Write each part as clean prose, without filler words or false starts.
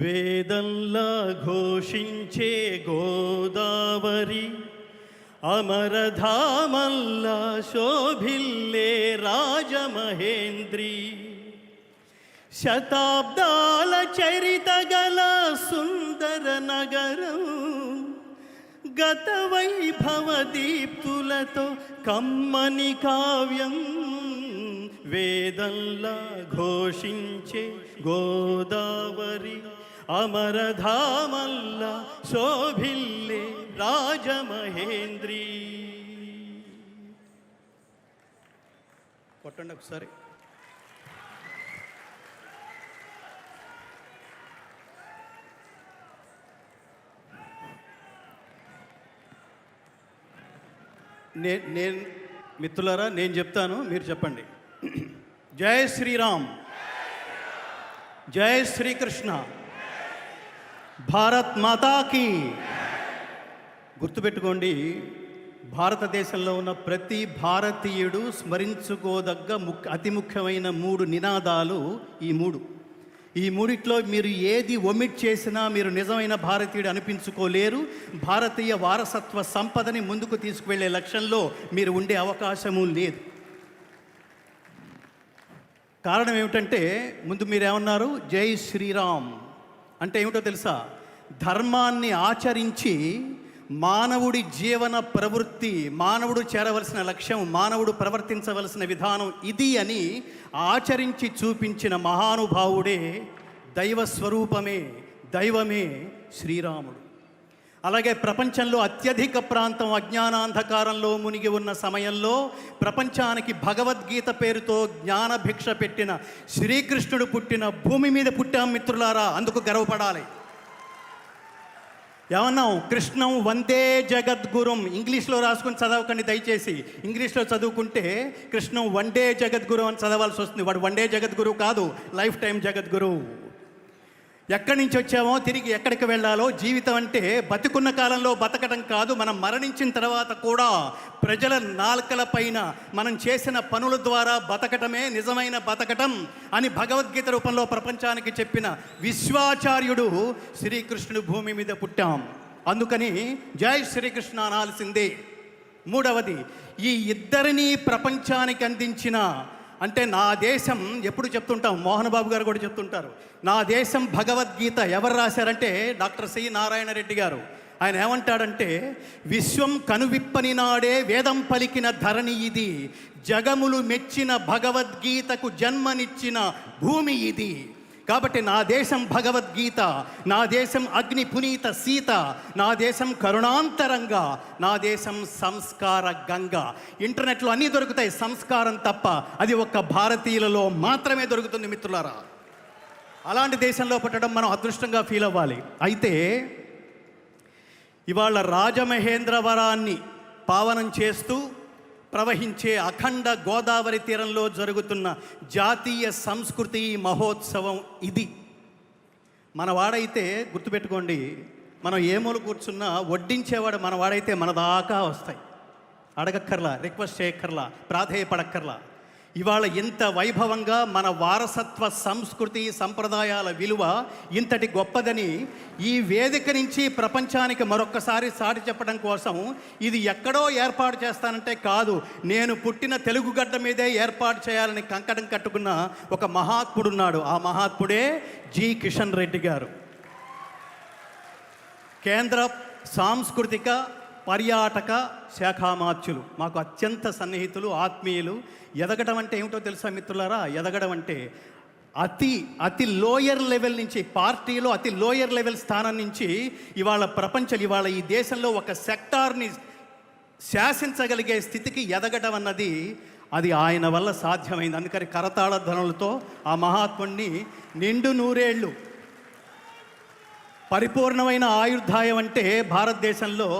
వేదంలా ఘోషించే గోదావరి అమరధామల్లా శోభిల్లే రాజమహేంద్రి శతాబ్దాల చరిత గల సుందర నగరం గత వైభవ దీప్తులతో కమ్మని కావ్యం వేదంలా ఘోషించే గోదావరి అమరధామల్లా శోభిల్లే రాజమహేంద్రి. కొట్టండి ఒకసారి. నేను మిత్రులారా, నేను చెప్తాను, మీరు చెప్పండి. జై శ్రీరామ్, జై శ్రీకృష్ణ, భారత్ మాతాకి. గుర్తుపెట్టుకోండి, భారతదేశంలో ఉన్న ప్రతి భారతీయుడు స్మరించుకోదగ్గ అతి ముఖ్యమైన 3 నినాదాలు ఈ మూడిట్లో మీరు ఏది ఒమిట్ చేసినా మీరు నిజమైన భారతీయుడు అనిపించుకోలేరు. భారతీయ వారసత్వ సంపదని ముందుకు తీసుకువెళ్ళే లక్ష్యంలో మీరు ఉండే అవకాశము లేదు. కారణం ఏమిటంటే, ముందు మీరేమన్నారు? జై శ్రీరామ్ అంటే ఏమిటో తెలుసా? ధర్మాన్ని ఆచరించి మానవుడి జీవన ప్రవృత్తి, మానవుడు చేరవలసిన లక్ష్యం, మానవుడు ప్రవర్తించవలసిన విధానం ఇది అని ఆచరించి చూపించిన మహానుభావుడే, దైవస్వరూపమే, దైవమే శ్రీరాముడు. అలాగే ప్రపంచంలో అత్యధిక ప్రాంతం అజ్ఞానాంధకారంలో మునిగి ఉన్న సమయంలో ప్రపంచానికి భగవద్గీత పేరుతో జ్ఞానభిక్ష పెట్టిన శ్రీకృష్ణుడు పుట్టిన భూమి మీద పుట్టాం మిత్రులారా. అందుకు గర్వపడాలి. ఏమన్నాం? కృష్ణం వందే జగద్గురుం. ఇంగ్లీష్లో రాసుకొని చదవకండి దయచేసి. ఇంగ్లీష్లో చదువుకుంటే కృష్ణం వండే జగద్గురు అని చదవాల్సి వస్తుంది. వాడు వండే జగద్గురు కాదు, లైఫ్ టైం జగద్గురు. ఎక్కడి నుంచి వచ్చామో తిరిగి ఎక్కడికి వెళ్ళాలో. జీవితం అంటే బతికున్న కాలంలో బతకడం కాదు, మనం మరణించిన తర్వాత కూడా ప్రజల నాలుకల పైన మనం చేసిన పనుల ద్వారా బతకటమే నిజమైన బతకటం అని భగవద్గీత రూపంలో ప్రపంచానికి చెప్పిన విశ్వాచార్యుడు శ్రీకృష్ణుడు భూమి మీద పుట్టాం. అందుకని జై శ్రీకృష్ణ అనాల్సిందే. మూడవది, ఈ ఇద్దరినీ ప్రపంచానికి అందించిన, అంటే నా దేశం ఎప్పుడు చెప్తుంటాం, మోహన్ బాబు గారు కూడా చెప్తుంటారు, నా దేశం భగవద్గీత ఎవరు రాశారంటే డాక్టర్ సి నారాయణ రెడ్డి గారు. ఆయన ఏమంటాడంటే, విశ్వం కనువిప్పని నాడే వేదం పలికిన ధరణి ఇది, జగములు మెచ్చిన భగవద్గీతకు జన్మనిచ్చిన భూమి ఇది. కాబట్టి నా దేశం భగవద్గీత, నా దేశం అగ్ని పునీత సీత, నా దేశం కరుణాంతరంగా, నా దేశం సంస్కార గంగ. ఇంటర్నెట్లో అన్నీ దొరుకుతాయి, సంస్కారం తప్ప అది ఒక్క భారతీయులలో మాత్రమే దొరుకుతుంది మిత్రులారా. అలాంటి దేశంలో పుట్టడం మనం అదృష్టంగా ఫీల్ అవ్వాలి. అయితే ఇవాళ రాజమహేంద్రవరాన్ని పావనం చేస్తూ ప్రవహించే అఖండ గోదావరి తీరంలో జరుగుతున్న జాతీయ సంస్కృతి మహోత్సవం ఇది. మన వాడైతే గుర్తుపెట్టుకోండి, మనం ఏ మూల కూర్చున్నా వడ్డించేవాడు మన వాడైతే మన దాకా వస్తాయి. అడగక్కర్లా, రిక్వెస్ట్ చేయక్కర్లా, ప్రాధేయపడక్కర్లా. ఇవాళ ఇంత వైభవంగా మన వారసత్వ సంస్కృతి సంప్రదాయాల విలువ ఇంతటి గొప్పదని ఈ వేదిక నుంచి ప్రపంచానికి మరొక్కసారి సాటి చెప్పడం కోసం ఇది ఎక్కడో ఏర్పాటు చేస్తానంటే కాదు, నేను పుట్టిన తెలుగు గడ్డ మీదే ఏర్పాటు చేయాలని కంకణం కట్టుకున్న ఒక మహాత్ముడున్నాడు. ఆ మహాత్ముడే జి కిషన్ రెడ్డి గారు. కేంద్ర సాంస్కృతిక పర్యాటక శాఖామాత్యులు, మాకు అత్యంత సన్నిహితులు, ఆత్మీయులు. ఎదగడం అంటే ఏమిటో తెలుసా మిత్రులారా? ఎదగడం అంటే అతి లోయర్ లెవెల్ నుంచి, పార్టీలో అతి లోయర్ లెవెల్ స్థానం నుంచి ఇవాళ ఈ దేశంలో ఒక సెక్టార్ని శాసించగలిగే స్థితికి ఎదగడం అన్నది అది ఆయన వల్ల సాధ్యమైంది. అందుకని కరతాళ ధ్వనులతో ఆ మహాత్ముడిని నిండు నూరేళ్ళు, పరిపూర్ణమైన ఆయుర్దాయం అంటే భారతదేశంలో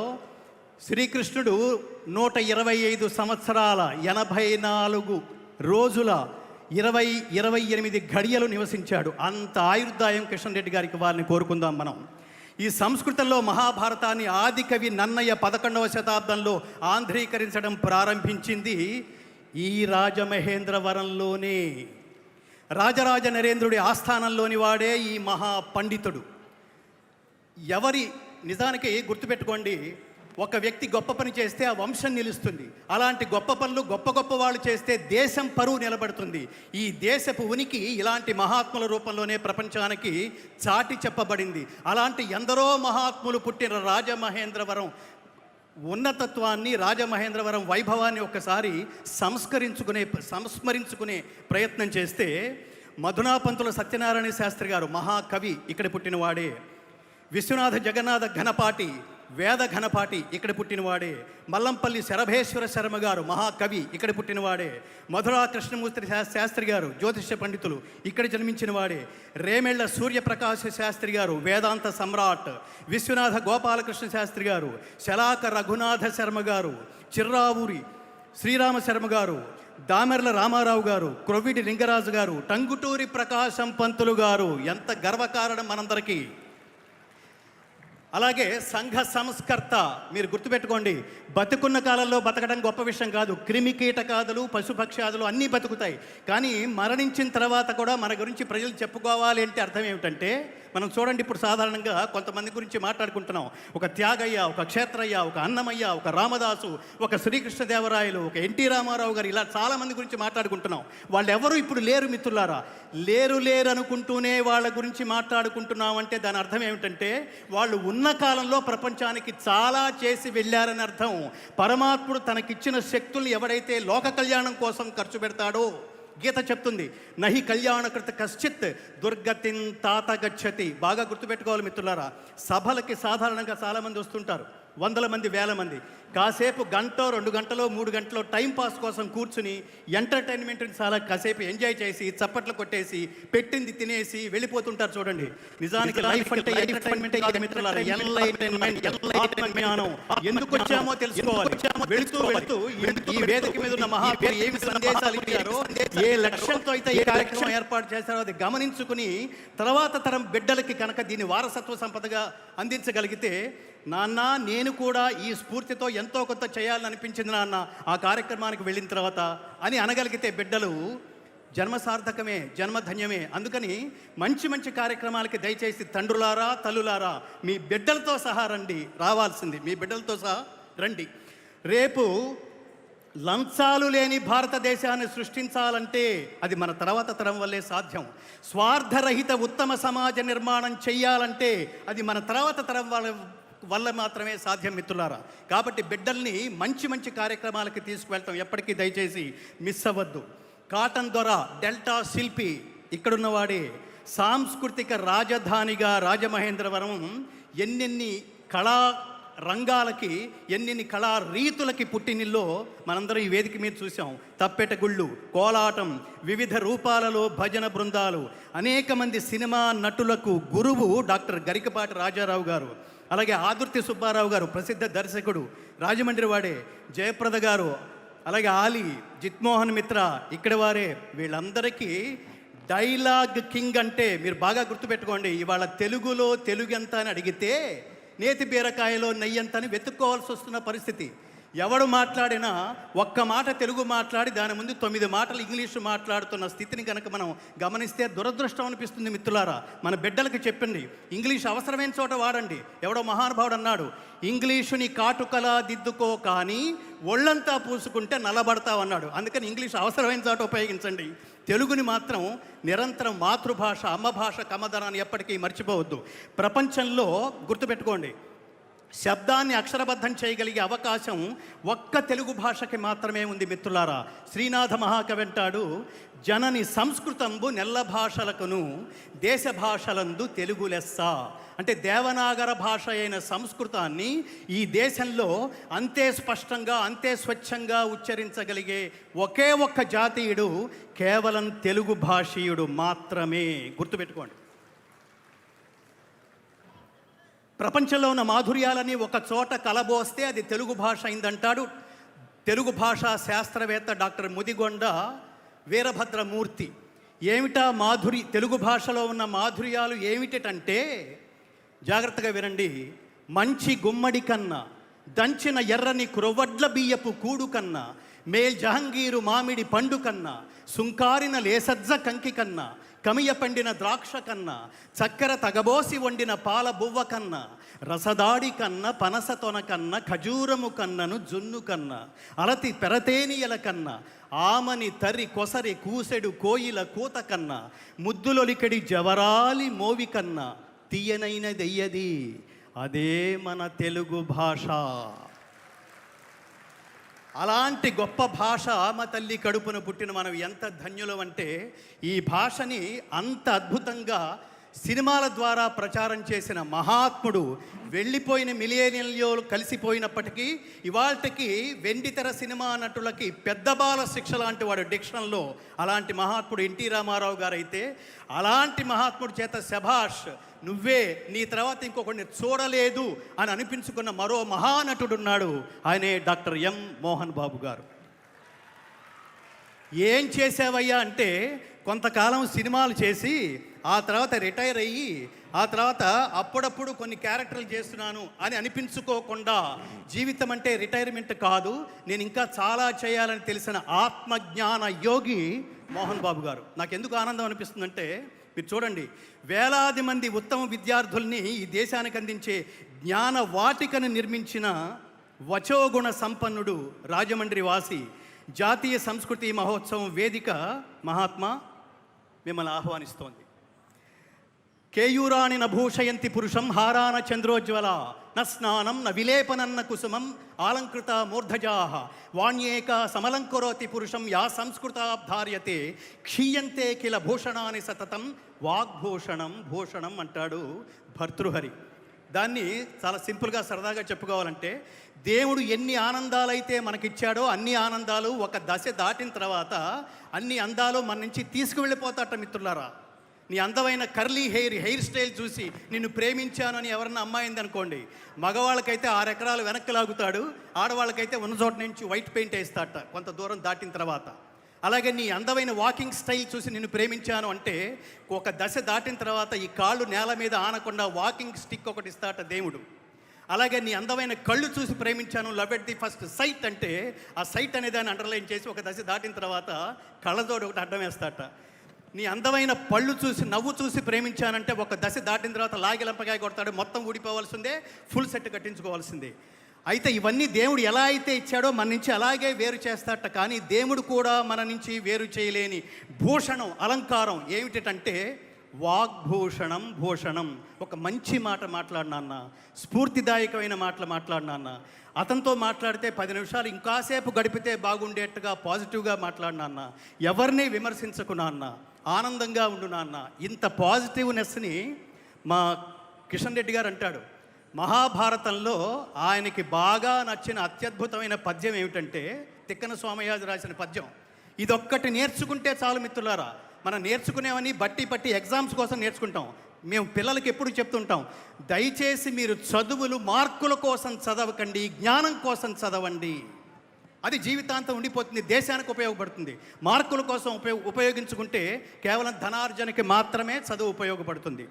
శ్రీకృష్ణుడు 125 సంవత్సరాల 84 రోజుల 28 గడియలు నివసించాడు. అంత ఆయుర్దాయం కిషన్ రెడ్డి గారికి వారిని కోరుకుందాం మనం. ఈ సంస్కృతంలో మహాభారతాన్ని ఆదికవి నన్నయ్య 11వ శతాబ్దంలో ఆంధ్రీకరించడం ప్రారంభించింది ఈ రాజమహేంద్రవరంలోనే. రాజరాజ నరేంద్రుడి ఆస్థానంలోని వాడే ఈ మహా పండితుడు. ఎవరి నిజానికి గుర్తుపెట్టుకోండి, ఒక వ్యక్తి గొప్ప పని చేస్తే ఆ వంశం నిలుస్తుంది. అలాంటి గొప్ప పనులు గొప్ప గొప్ప వాళ్ళు చేస్తే దేశం పరువు నిలబడుతుంది. ఈ దేశపు ఉనికి ఇలాంటి మహాత్ముల రూపంలోనే ప్రపంచానికి చాటి చెప్పబడింది. అలాంటి ఎందరో మహాత్ములు పుట్టిన రాజమహేంద్రవరం ఉన్నతత్వాన్ని, రాజమహేంద్రవరం వైభవాన్ని ఒకసారి సంస్మరించుకునే ప్రయత్నం చేస్తే, మధునాపంతుల సత్యనారాయణ శాస్త్రి గారు మహాకవి, ఇక్కడ పుట్టినవాడే. విశ్వనాథ జగన్నాథ ఘనపాటి, వేద ఘనపాటి, ఇక్కడ పుట్టినవాడే. మల్లంపల్లి శరభేశ్వర శర్మ గారు మహాకవి, ఇక్కడ పుట్టినవాడే. మధురా కృష్ణమూర్తి శాస్త్రి గారు జ్యోతిష్య పండితులు, ఇక్కడ జన్మించినవాడే. రేమెళ్ల సూర్యప్రకాశ శాస్త్రి గారు వేదాంత సమ్రాట్. విశ్వనాథ గోపాలకృష్ణ శాస్త్రి గారు, శలాక రఘునాథ శర్మ గారు, చిర్రావూరి శ్రీరామ శర్మ గారు, దామెర్ల రామారావు గారు, క్రొవ్విడి లింగరాజు గారు, టంగుటూరి ప్రకాశం పంతులు గారు. ఎంత గర్వకారణం మనందరికీ. అలాగే సంఘ సంస్కర్త, మీరు గుర్తుపెట్టుకోండి, బతుకున్న కాలంలో బతకడం గొప్ప విషయం కాదు. క్రిమి కీటకాదులు, పశుపక్షాదులు అన్నీ బతుకుతాయి. కానీ మరణించిన తర్వాత కూడా మన గురించి ప్రజలు చెప్పుకోవాలి అంటే అర్థం ఏమిటంటే, మనం చూడండి, ఇప్పుడు సాధారణంగా కొంతమంది గురించి మాట్లాడుకుంటున్నాం. ఒక త్యాగయ్య, ఒక క్షేత్రయ్య, ఒక అన్నమయ్య, ఒక రామదాసు, ఒక శ్రీకృష్ణదేవరాయలు, ఒక ఎన్టీ రామారావు గారు, ఇలా చాలామంది గురించి మాట్లాడుకుంటున్నాం. వాళ్ళు ఎవరు ఇప్పుడు లేరు మిత్రులారా. లేరు అనుకుంటూనే వాళ్ళ గురించి మాట్లాడుకుంటున్నాం అంటే దాని అర్థం ఏమిటంటే, వాళ్ళు ఉన్న కాలంలో ప్రపంచానికి చాలా చేసి వెళ్ళారని అర్థం. పరమాత్ముడు తనకిచ్చిన శక్తుల్ని ఎవడైతే లోక కళ్యాణం కోసం ఖర్చు పెడతాడో, గీత చెప్తుంది, నహి కళ్యాణకృత కశ్చిత్ దుర్గతిన్ తాత గచ్చతి. బాగా గుర్తుపెట్టుకోవాలి మిత్రులారా. సభలకి సాధారణంగా చాలామంది వస్తుంటారు, వందల మంది, వేల మంది. కాసేపు గంట, 2 గంటలో, 3 గంటలో టైం పాస్ కోసం కూర్చుని ఎంటర్టైన్మెంట్ని చాలా కాసేపు ఎంజాయ్ చేసి చప్పట్లు కొట్టేసి పెట్టింది తినేసి వెళ్ళిపోతుంటారు. చూడండి, నిజానికి లైఫ్ అంటే ఎంటర్టైన్మెంట్ కాదు మిత్రులారా, ఎన్లైటన్మెంట్, ఆత్మజ్ఞానం. ఎందుకు వచ్చామో తెలుసుకోవాలి. వెళుతూ ఈ వేదిక మీద ఉన్న మహాత్ములు ఏమి సందేశాలు ఇచ్చారో, ఏ లక్ష్యంతో అయితే ఈ కార్యక్రమం ఏర్పాటు చేశారో అది గమనించుకుని తర్వాత తరం బిడ్డలకి కనుక దీన్ని వారసత్వ సంపదగా అందించగలిగితే, నాన్న నేను కూడా ఈ స్ఫూర్తితో ఎంతో కొంత చేయాలని అనిపించింది నాన్న ఆ కార్యక్రమానికి వెళ్ళిన తర్వాత అని అనగలిగితే బిడ్డలు జన్మ సార్థకమే, జన్మధన్యమే. అందుకని మంచి మంచి కార్యక్రమాలకి దయచేసి తండ్రులారా, తల్లులారా, మీ బిడ్డలతో సహా రండి, రావాల్సింది మీ బిడ్డలతో సహా రండి. రేపు లంచాలు లేని భారతదేశాన్ని సృష్టించాలంటే అది మన తర్వాత తరం వల్లే సాధ్యం. స్వార్థరహిత ఉత్తమ సమాజ నిర్మాణం చెయ్యాలంటే అది మన తర్వాత తరం వల్ల మాత్రమే సాధ్యం మిత్రులారా. కాబట్టి బిడ్డల్ని మంచి మంచి కార్యక్రమాలకి తీసుకువెళ్తాం, ఎప్పటికీ దయచేసి మిస్ అవ్వద్దు. కాటన్ దొర, డెల్టా శిల్పి, ఇక్కడున్నవాడే. సాంస్కృతిక రాజధానిగా రాజమహేంద్రవరం ఎన్నెన్ని కళా రంగాలకి, ఎన్నెన్ని కళా రీతులకి పుట్టినిల్లో మనందరం ఈ వేదిక మీద చూసాం. తప్పెట గుళ్ళు, కోలాటం, వివిధ రూపాలలో భజన బృందాలు, అనేక మంది సినిమా నటులకు గురువు డాక్టర్ గరికపాటి రాజారావు గారు. అలాగే ఆదుర్తి సుబ్బారావు గారు, ప్రసిద్ధ దర్శకుడు, రాజమండ్రి వాడే. జయప్రద గారు, అలాగే ఆలీ, జిత్మోహన్ మిత్ర, ఇక్కడ వారే. వీళ్ళందరికీ డైలాగ్ కింగ్ అంటే మీరు బాగా గుర్తుపెట్టుకోండి. ఇవాళ తెలుగులో తెలుగు ఎంత అని అడిగితే నేతి బీరకాయలో నెయ్యి ఎంత అని వెతుక్కోవాల్సి వస్తున్న పరిస్థితి. ఎవడు మాట్లాడినా ఒక్క మాట తెలుగు మాట్లాడి దాని ముందు 9 మాటలు ఇంగ్లీషు మాట్లాడుతున్న స్థితిని కనుక మనం గమనిస్తే దురదృష్టం అనిపిస్తుంది మిత్రులారా. మన బిడ్డలకు చెప్పండి, ఇంగ్లీష్ అవసరమైన చోట వాడండి. ఎవడో మహానుభావుడు అన్నాడు, ఇంగ్లీషుని కాటుకలా దిద్దుకో కానీ ఒళ్ళంతా పూసుకుంటే నల్లబడతావన్నాడు. అందుకని ఇంగ్లీష్ అవసరమైన చోట ఉపయోగించండి. తెలుగుని మాత్రం నిరంతరం మాతృభాష, అమ్మ భాష కమ్మదనాన్ని ఎప్పటికీ మర్చిపోవద్దు. ప్రపంచంలో గుర్తుపెట్టుకోండి, శబ్దాన్ని అక్షరబద్ధం చేయగలిగే అవకాశం ఒక్క తెలుగు భాషకి మాత్రమే ఉంది మిత్రులారా. శ్రీనాథ మహాకవి అంటాడు, జనని సంస్కృతంబు నెల్ల భాషలకును దేశ భాషలందు తెలుగు లెస్స. అంటే దేవనాగర భాష అయిన సంస్కృతాన్ని ఈ దేశంలో అంతే స్పష్టంగా, అంతే స్వచ్ఛంగా ఉచ్చరించగలిగే ఒకే ఒక్క జాతీయుడు కేవలం తెలుగు భాషీయుడు మాత్రమే. గుర్తుపెట్టుకోండి. ప్రపంచంలో ఉన్న మాధుర్యాలని ఒక చోట కలబోస్తే అది తెలుగు భాష అయిందంటాడు తెలుగు భాషా శాస్త్రవేత్త డాక్టర్ ముదిగొండ వీరభద్రమూర్తి. ఏమిటా తెలుగు భాషలో ఉన్న మాధుర్యాలు ఏమిటంటే, జాగ్రత్తగా వినండి. మంచి గుమ్మడి కన్నా, దంచిన ఎర్రని క్రొవ్వడ్ల బియ్యపు కూడు కన్నా, మేల్ జహంగీరు మామిడి పండు కన్నా, సుంకారిన లేసజ్జ కంకి కన్నా, కమియ పండిన ద్రాక్ష కన్నా, చక్కెర తగబోసి వండిన పాల బువ్వ కన్నా, రసదాడి కన్నా, పనస తొన కన్నా, ఖజూరము కన్నను జున్ను కన్నా, అలతి పెరతేనియల కన్నా, ఆమని తరి కొసరి కూసెడు కోయిల కూత కన్నా, ముద్దులొలికడి జవరాలి మోవి కన్నా, తీయనైన దెయ్యది అదే మన తెలుగు భాష. అలాంటి గొప్ప భాష మా తల్లి కడుపున పుట్టిన మనం ఎంత ధన్యులం అంటే, ఈ భాషని అంత అద్భుతంగా సినిమాల ద్వారా ప్రచారం చేసిన మహాత్ముడు వెళ్ళిపోయిన మిలియనియల్లో కలిసిపోయినప్పటికీ ఇవాళకి వెండితెర సినిమా నటులకి పెద్ద బాల శిక్ష లాంటి వాడు డిక్షన్లో. అలాంటి మహాత్ముడు ఎన్టీ రామారావు గారు అయితే, అలాంటి మహాత్ముడి చేత శభాష్, నువ్వే, నీ తర్వాత ఇంకొకరిని చూడలేదు అని అనిపించుకున్న మరో మహానటుడు ఉన్నాడు. ఆయనే డాక్టర్ ఎం మోహన్ బాబు గారు. ఏం చేసావయ్యా అంటే, కొంతకాలం సినిమాలు చేసి ఆ తర్వాత రిటైర్ అయ్యి ఆ తర్వాత అప్పుడప్పుడు కొన్ని క్యారెక్టర్లు చేస్తున్నాను అని అనిపించుకోకుండా, జీవితం అంటే రిటైర్మెంట్ కాదు, నేను ఇంకా చాలా చేయాలని తెలిసిన ఆత్మజ్ఞాన యోగి మోహన్ బాబు గారు. నాకు ఎందుకు ఆనందం అనిపిస్తుందంటే, మీరు చూడండి, వేలాది మంది ఉత్తమ విద్యార్థుల్ని ఈ దేశానికి అందించే జ్ఞాన వాటికను నిర్మించిన వచోగుణ సంపన్నుడు, రాజమండ్రి వాసి, జాతీయ సంస్కృతి మహోత్సవం వేదిక మహాత్మా మిమ్మల్ని ఆహ్వానిస్తోంది. కేయూరాణి నభూషయంతి పురుషం హారాన చంద్రోజ్వల, న స్నానం న విలేపనన్న కుసుమం ఆలంకృత మూర్ధజాః, వాణ్యేక సమలంకరోతి పురుషం యా సంస్కృతాబ్ధార్యతే, క్షీయంతే కిల భూషణాని సతతం వాగ్భూషణం భూషణం అంటాడు భర్తృహరి. దాన్ని చాలా సింపుల్గా సరదాగా చెప్పుకోవాలంటే, దేవుడు ఎన్ని ఆనందాలైతే మనకిచ్చాడో అన్ని ఆనందాలు ఒక దశ దాటిన తర్వాత అన్ని అందాలు మన నుంచి తీసుకువెళ్ళిపోతాట మిత్రులారా. నీ అందమైన కర్లీ హెయిర్ స్టైల్ చూసి నిన్ను ప్రేమించానని ఎవరన్నా అమ్మాయింది అనుకోండి, మగవాళ్ళకైతే 6 ఎకరాలు వెనక్కి లాగుతాడు, ఆడవాళ్ళకైతే ఉన్న చోట నుంచి వైట్ పెయింట్ వేస్తాట కొంత దూరం దాటిన తర్వాత. అలాగే నీ అందమైన వాకింగ్ స్టైల్ చూసి నిన్ను ప్రేమించాను అంటే, ఒక దశ దాటిన తర్వాత ఈ కాళ్ళు నేల మీద ఆనకుండా వాకింగ్ స్టిక్ ఒకటి ఇస్తాట దేవుడు. అలాగే నీ అందమైన కళ్ళు చూసి ప్రేమించాను, love at the first sight అంటే, ఆ సైట్ అనే దాన్ని అండర్లైన్ చేసి ఒక దశ దాటిన తర్వాత కళ్ళజోడు ఒకటి అడ్డం వేస్తాట. నీ అందమైన పళ్ళు చూసి నవ్వు చూసి ప్రేమించానంటే, ఒక దశ దాటిన తర్వాత లాగిలంపకాయ కొడతాడు, మొత్తం ఊడిపోవాల్సిందే, ఫుల్ సెట్ కట్టించుకోవాల్సిందే. అయితే ఇవన్నీ దేవుడు ఎలా అయితే ఇచ్చాడో మన నుంచి అలాగే వేరు చేస్తాట. కానీ దేవుడు కూడా మన నుంచి వేరు చేయలేని భూషణం, అలంకారం ఏమిటంటే వాగ్భూషణం భూషణం. ఒక మంచి మాట మాట్లాడినాన్న, స్ఫూర్తిదాయకమైన మాటలు మాట్లాడినాన్న, అతనితో మాట్లాడితే 10 నిమిషాలు ఇంకాసేపు గడిపితే బాగుండేట్టుగా పాజిటివ్గా మాట్లాడినాన్న, ఎవరిని విమర్శించకున్నాన్న, ఆనందంగా ఉండు నాన్న. ఇంత పాజిటివ్నెస్ని మా కిషన్ రెడ్డి గారు అంటాడు. మహాభారతంలో ఆయనకి బాగా నచ్చిన అత్యద్భుతమైన పద్యం ఏమిటంటే, తిక్కన సోమయాజు రాసిన పద్యం. ఇదొక్కటి నేర్చుకుంటే చాలు మిత్రులారా. మనం నేర్చుకునేవని బట్టి ఎగ్జామ్స్ కోసం నేర్చుకుంటాం. మేము పిల్లలకి ఎప్పుడు చెప్తుంటాం, దయచేసి మీరు చదువులు మార్కుల కోసం చదవకండి, జ్ఞానం కోసం చదవండి. అది జీవితాంతం ఉండిపోతుంది, దేశానికి ఉపయోగపడుతుంది. మార్కుల కోసం ఉపయోగించుకుంటే కేవలం ధనార్జనకి మాత్రమే చదువు ఉపయోగపడుతుంది.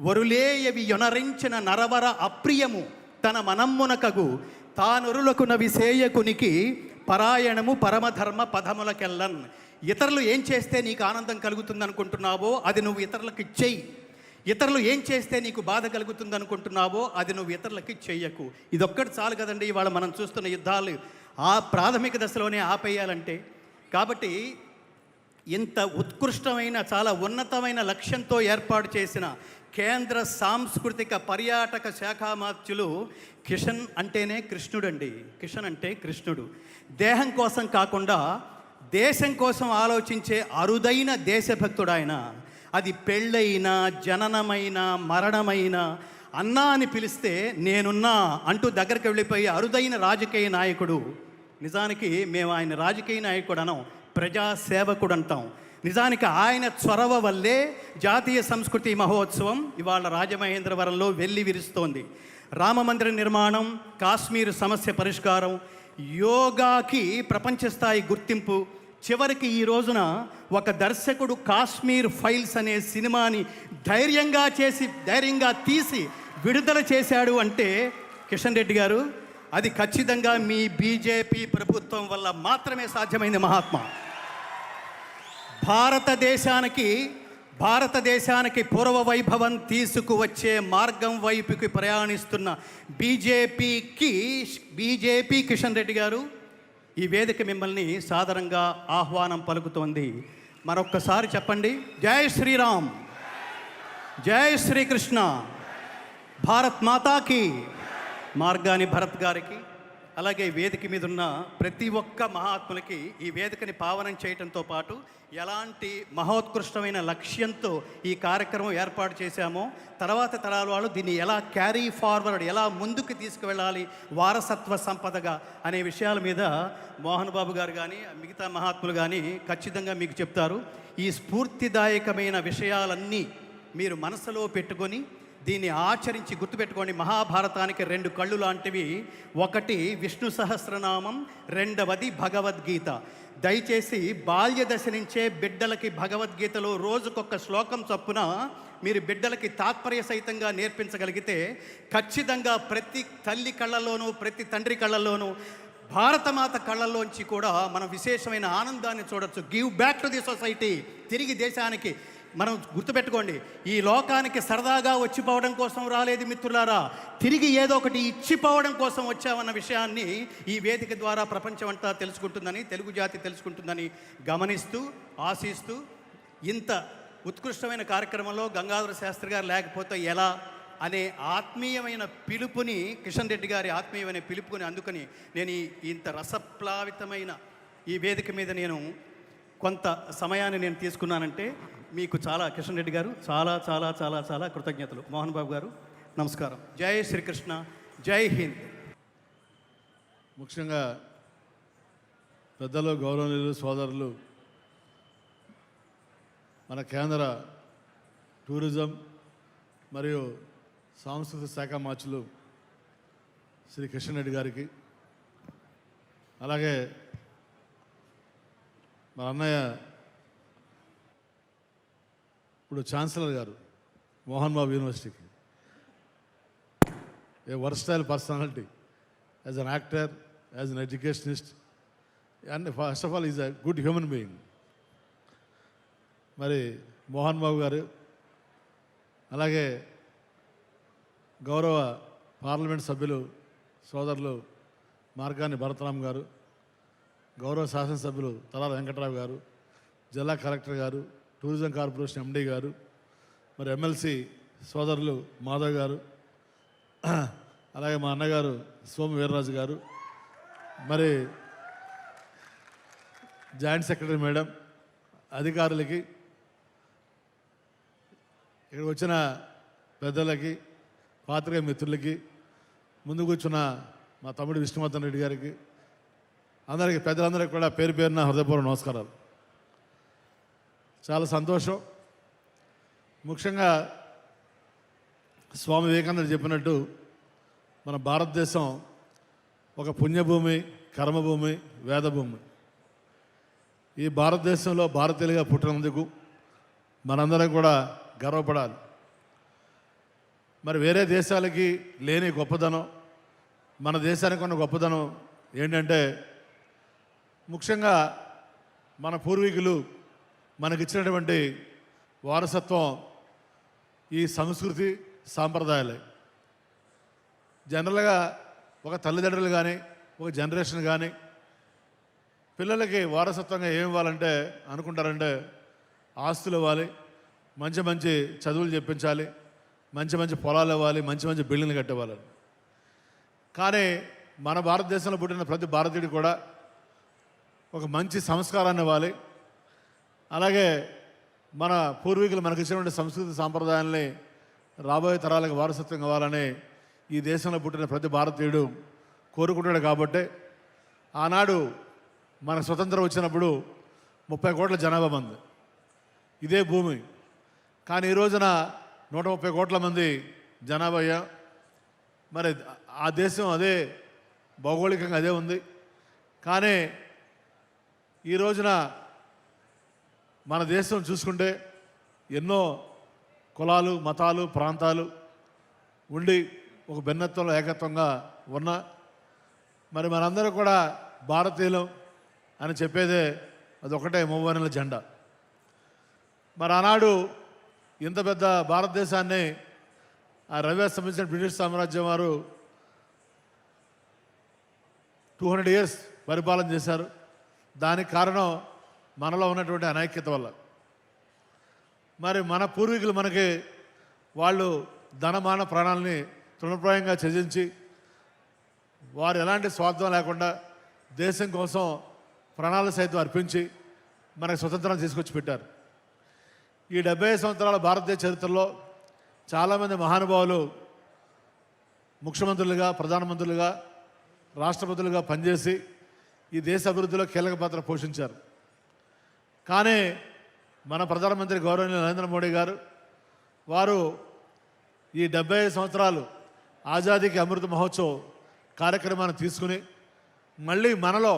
వరులేయవి యొనరించిన నరవర అప్రియము తన మనమ్మునకగు తానొరులకు నవిసేయకునికి పరాయణము పరమధర్మ పదములకెల్లన్. ఇతరులు ఏం చేస్తే నీకు ఆనందం కలుగుతుంది అనుకుంటున్నావో అది నువ్వు ఇతరులకు చెయ్యి. ఇతరులు ఏం చేస్తే నీకు బాధ కలుగుతుంది అనుకుంటున్నావో అది నువ్వు ఇతరులకి చెయ్యకు. ఇదొక్కటి చాలు కదండి ఇవాళ మనం చూస్తున్న యుద్ధాలు ఆ ప్రాథమిక దశలోనే ఆపేయాలంటే. కాబట్టి ఇంత ఉత్కృష్టమైన చాలా ఉన్నతమైన లక్ష్యంతో ఏర్పాటు చేసిన కేంద్ర సాంస్కృతిక పర్యాటక శాఖామాత్యులు కిషన్ అంటేనే కృష్ణుడండి. కిషన్ అంటే కృష్ణుడు. దేహం కోసం కాకుండా దేశం కోసం ఆలోచించే అరుదైన దేశభక్తుడు ఆయన. అది పెళ్ళైనా జననమైన మరణమైన అన్నా అని పిలిస్తే నేనున్నా అంటూ దగ్గరికి వెళ్ళిపోయి అరుదైన రాజకీయ నాయకుడు. నిజానికి మేము ఆయన రాజకీయ నాయకుడు అనం, ప్రజాసేవకుడు అంటాం. నిజానికి ఆయన చొరవ వల్లే జాతీయ సంస్కృతి మహోత్సవం ఇవాళ రాజమహేంద్రవరంలో వెల్లి విరుస్తోంది. రామమందిర నిర్మాణం, కాశ్మీర్ సమస్య పరిష్కారం, యోగాకి ప్రపంచ స్థాయి గుర్తింపు. చివరికి ఈ రోజున ఒక దర్శకుడు కాశ్మీర్ ఫైల్స్ అనే సినిమాని ధైర్యంగా తీసి విడుదల చేశాడు అంటే కిషన్ రెడ్డి గారు అది ఖచ్చితంగా మీ బీజేపీ ప్రభుత్వం వల్ల మాత్రమే సాధ్యమైంది మహాత్మా. భారతదేశానికి పూర్వ వైభవం తీసుకువచ్చే మార్గం వైపుకి ప్రయాణిస్తున్న బీజేపీ కిషన్ రెడ్డి గారు, ఈ వేదిక మిమ్మల్ని సాదరంగా ఆహ్వానం పలుకుతోంది. మరొక్కసారి చెప్పండి, జై శ్రీరామ్, జై శ్రీకృష్ణ, భారత్ మాతాకి. మార్గాని భరత్ గారికి, అలాగే వేదిక మీద ఉన్న ప్రతి ఒక్క మహాత్ములకి ఈ వేదికని పావనం చేయడంతో పాటు ఎలాంటి మహోత్కృష్టమైన లక్ష్యంతో ఈ కార్యక్రమం ఏర్పాటు చేశామో, తర్వాత తరాల వాళ్ళు దీన్ని ఎలా క్యారీ ఫార్వర్డ్, ఎలా ముందుకు తీసుకువెళ్ళాలి వారసత్వ సంపదగా అనే విషయాల మీద మోహన్ బాబు గారు కానీ మిగతా మహాత్ములు కానీ ఖచ్చితంగా మీకు చెప్తారు. ఈ స్ఫూర్తిదాయకమైన విషయాలన్నీ మీరు మనసులో పెట్టుకొని దీన్ని ఆచరించి గుర్తుపెట్టుకోండి. మహాభారతానికి 2 కళ్ళు లాంటివి. ఒకటి విష్ణు సహస్రనామం, రెండవది భగవద్గీత. దయచేసి బాల్య దశ నుంచే బిడ్డలకి భగవద్గీతలో రోజుకొక శ్లోకం చొప్పున మీరు బిడ్డలకి తాత్పర్య సహితంగా నేర్పించగలిగితే ఖచ్చితంగా ప్రతి తల్లి కళ్ళల్లోనూ, ప్రతి తండ్రి కళ్ళల్లోనూ, భారతమాత కళ్ళల్లోంచి కూడా మనం విశేషమైన ఆనందాన్ని చూడొచ్చు. Give back to the society, తిరిగి దేశానికి. మనం గుర్తుపెట్టుకోండి, ఈ లోకానికి సరదాగా వచ్చిపోవడం కోసం రాలేదు మిత్రులారా, తిరిగి ఏదో ఒకటి ఇచ్చిపోవడం కోసం వచ్చామన్న విషయాన్ని ఈ వేదిక ద్వారా ప్రపంచం అంతా తెలుసుకుంటుందని, తెలుగు జాతి తెలుసుకుంటుందని గమనిస్తూ, ఆశిస్తూ, ఇంత ఉత్కృష్టమైన కార్యక్రమంలో గంగాధర శాస్త్రి గారు లేకపోతే ఎలా అనే ఆత్మీయమైన పిలుపుని, కిషన్ రెడ్డి గారి ఆత్మీయమైన పిలుపుని అందుకని నేను ఇంత రసప్లావితమైన ఈ వేదిక మీద నేను కొంత సమయాన్ని నేను తీసుకున్నానంటే మీకు చాలా, కిషన్ రెడ్డి గారు చాలా చాలా చాలా చాలా కృతజ్ఞతలు. మోహన్ బాబు గారు నమస్కారం. జై శ్రీకృష్ణ, జై హింద్. ముఖ్యంగా పెద్దలు, గౌరవనీయులు, సోదరులు, మన కేంద్ర టూరిజం మరియు సాంస్కృతిక శాఖ మార్చులు శ్రీ కిషన్ రెడ్డి గారికి, అలాగే మా అన్నయ్య ఇప్పుడు ఛాన్సలర్ గారు మోహన్ బాబు యూనివర్సిటీకి, a versatile personality as an actor, as an educationist, and first of all is a good human being. మరి మోహన్ బాబు గారు, అలాగే గౌరవ పార్లమెంట్ సభ్యులు సోదరులు మార్గాని భరతరామ్ గారు, గౌరవ శాసనసభ్యులు తలాల వెంకట్రావు గారు, జిల్లా కలెక్టర్ గారు, టూరిజం కార్పొరేషన్ ఎండీ గారు, మరి ఎమ్మెల్సీ సోదరులు మాధవ్ గారు, అలాగే మా అన్నగారు సోము వీర్రాజు గారు, మరి జాయింట్ సెక్రటరీ మేడం, అధికారులకి, ఇక్కడికి వచ్చిన పెద్దలకి, పాత్రికేయ మిత్రులకి, ముందు కూర్చున్న మా తమ్ముడు విష్ణువర్ధన్ రెడ్డి గారికి, అందరికీ, పెద్దలందరికీ కూడా పేరు పేరున హృదయపూర్వక నమస్కారాలు. చాలా సంతోషం. ముఖ్యంగా స్వామి వివేకానంద చెప్పినట్టు మన భారతదేశం ఒక పుణ్యభూమి, కర్మభూమి, వేదభూమి. ఈ భారతదేశంలో భారతీయులుగా పుట్టినందుకు మనందరం కూడా గర్వపడాలి. మరి వేరే దేశాలకి లేని గొప్పదనం మన దేశానికి ఉన్న గొప్పదనం ఏంటంటే, ముఖ్యంగా మన పూర్వీకులు మనకిచ్చినటువంటి వారసత్వం ఈ సంస్కృతి, సాంప్రదాయాలే. జనరల్గా ఒక తల్లిదండ్రులు కానీ, ఒక జనరేషన్ కానీ పిల్లలకి వారసత్వంగా ఏమి ఇవ్వాలంటే అనుకుంటారంటే, ఆస్తులు ఇవ్వాలి, మంచి మంచి చదువులు చెప్పించాలి, మంచి మంచి పొలాలు ఇవ్వాలి, మంచి మంచి బిల్డింగ్లు కట్టేవాళ్ళని. కానీ మన భారతదేశంలో పుట్టిన ప్రతి భారతీయుడు కూడా ఒక మంచి సంస్కారాన్ని ఇవ్వాలి, అలాగే మన పూర్వీకులు మనకి ఇచ్చినటువంటి సంస్కృతి సాంప్రదాయాల్ని రాబోయే తరాలకు వారసత్వం ఇవ్వాలని ఈ దేశంలో పుట్టిన ప్రతి భారతీయుడు కోరుకుంటాడు. కాబట్టి ఆనాడు మన స్వతంత్రం వచ్చినప్పుడు 30 కోట్ల జనాభా మంది ఇదే భూమి. కానీ ఈ రోజున 130 కోట్ల మంది జనాభా అయ్యా. మరి ఆ దేశం అదే భౌగోళికంగా అదే ఉంది. కానీ ఈ రోజున మన దేశం చూసుకుంటే ఎన్నో కులాలు, మతాలు, ప్రాంతాలు ఉండి ఒక భిన్నత్వంలో ఏకత్వంగా ఉన్న మరి మనందరూ కూడా భారతీయులం అని చెప్పేదే అదొకటే మూవనెల జెండా. మరి ఆనాడు ఇంత పెద్ద భారతదేశాన్ని ఆ రవి సంబంధించిన బ్రిటిష్ సామ్రాజ్యం వారు 200 years పరిపాలన చేశారు. దానికి కారణం మనలో ఉన్నటువంటి అనైక్యత వల్ల. మరి మన పూర్వీకులు మనకి వాళ్ళు ధనమాన ప్రాణాలని తృణప్రాయంగా త్యజించి వారు ఎలాంటి స్వార్థం లేకుండా దేశం కోసం ప్రాణాలు సైతం అర్పించి మనకు స్వతంత్రం తీసుకొచ్చి పెట్టారు. ఈ 75 సంవత్సరాల భారతదేశ చరిత్రలో చాలామంది మహానుభావులు ముఖ్యమంత్రులుగా, ప్రధానమంత్రులుగా, రాష్ట్రపతులుగా పనిచేసి ఈ దేశ అభివృద్ధిలో కీలక పాత్ర పోషించారు. కానీ మన ప్రధానమంత్రి గౌరవనీయులు నరేంద్ర మోడీ గారు వారు ఈ 75 సంవత్సరాలు ఆజాదీకి అమృత మహోత్సవ్ కార్యక్రమాన్ని తీసుకుని మళ్ళీ మనలో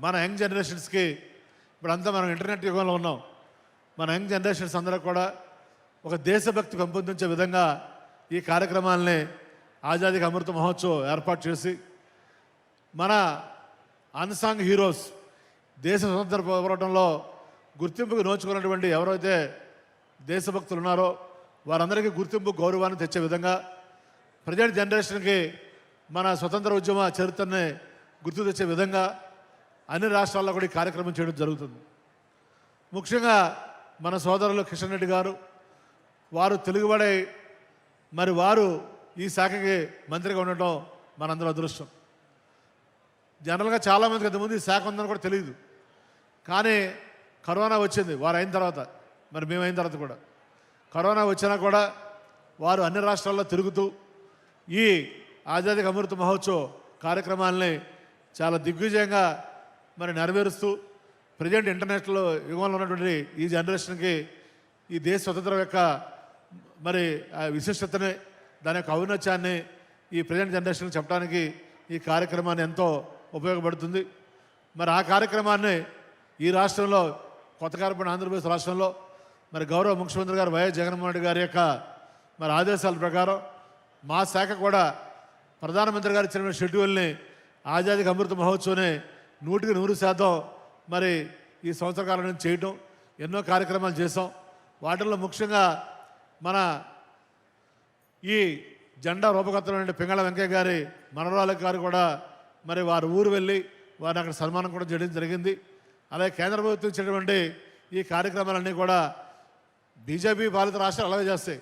మన యంగ్ జనరేషన్స్కి ఇప్పుడంతా మనం ఇంటర్నెట్ యుగంలో ఉన్నాం. మన యంగ్ జనరేషన్స్ అందరూ కూడా ఒక దేశభక్తి పెంపొందించే విధంగా ఈ కార్యక్రమాలని ఆజాదీకి అమృత మహోత్సవ్ ఏర్పాటు చేసి మన అన్సాంగ్ హీరోస్ దేశ స్వతంత్ర పోరాటంలో గుర్తింపుకు నోచుకున్నటువంటి ఎవరైతే దేశభక్తులు ఉన్నారో వారందరికీ గుర్తింపు, గౌరవాన్ని తెచ్చే విధంగా ప్రజెంట్ జనరేషన్కి మన స్వతంత్ర ఉద్యమ చరిత్రని గుర్తు తెచ్చే విధంగా అన్ని రాష్ట్రాల్లో కూడా ఈ కార్యక్రమం చేయడం జరుగుతుంది. ముఖ్యంగా మన సోదరులు కిషన్ రెడ్డి గారు వారు తెలుగుబడి మరి వారు ఈ శాఖకి మంత్రిగా ఉండటం మనందరూ అదృష్టం. జనరల్గా చాలామందికి ఇంతకుముందు ఈ శాఖ ఉందని కూడా తెలియదు. కానీ కరోనా వచ్చింది వారు అయిన తర్వాత, మరి మేము అయిన తర్వాత కూడా కరోనా వచ్చినా కూడా వారు అన్ని రాష్ట్రాల్లో తిరుగుతూ ఈ ఆజాదీ అమృత మహోత్సవ్ కార్యక్రమాలని చాలా దిగ్విజయంగా మరి నెరవేరుస్తూ ప్రజెంట్ ఇంటర్నేషనల్ యుగంలో ఉన్నటువంటి ఈ జనరేషన్కి ఈ దేశ స్వతంత్రం యొక్క మరి ఆ విశిష్టతని, దాని యొక్క ఔన్నత్యాన్ని ఈ ప్రజెంట్ జనరేషన్కి చెప్పడానికి ఈ కార్యక్రమాన్ని ఎంతో ఉపయోగపడుతుంది. మరి ఆ కార్యక్రమాన్ని ఈ రాష్ట్రంలో కొత్తగా ఏర్పడిన ఆంధ్రప్రదేశ్ రాష్ట్రంలో మరి గౌరవ ముఖ్యమంత్రి గారు వైఎస్ జగన్మోహన్ రెడ్డి గారి యొక్క మరి ఆదేశాల ప్రకారం మా శాఖ కూడా ప్రధానమంత్రి గారు ఇచ్చిన షెడ్యూల్ని ఆజాదీకి అమృత మహోత్సవ్ని 100% మరి ఈ సంవత్సర కాలం నుంచి చేయటం, ఎన్నో కార్యక్రమాలు చేసాం. వాటిల్లో ముఖ్యంగా మన ఈ జెండా రూపకర్తలైన పింగళ వెంకయ్య గారి మనవరాల గారు కూడా మరి వారు ఊరు వెళ్ళి వారిని అక్కడ సన్మానం కూడా చేయడం జరిగింది. అలాగే కేంద్ర ప్రభుత్వం ఇచ్చినటువంటి ఈ కార్యక్రమాలన్నీ కూడా బీజేపీ పాలిత రాష్ట్రాలు అలాగే చేస్తాయి.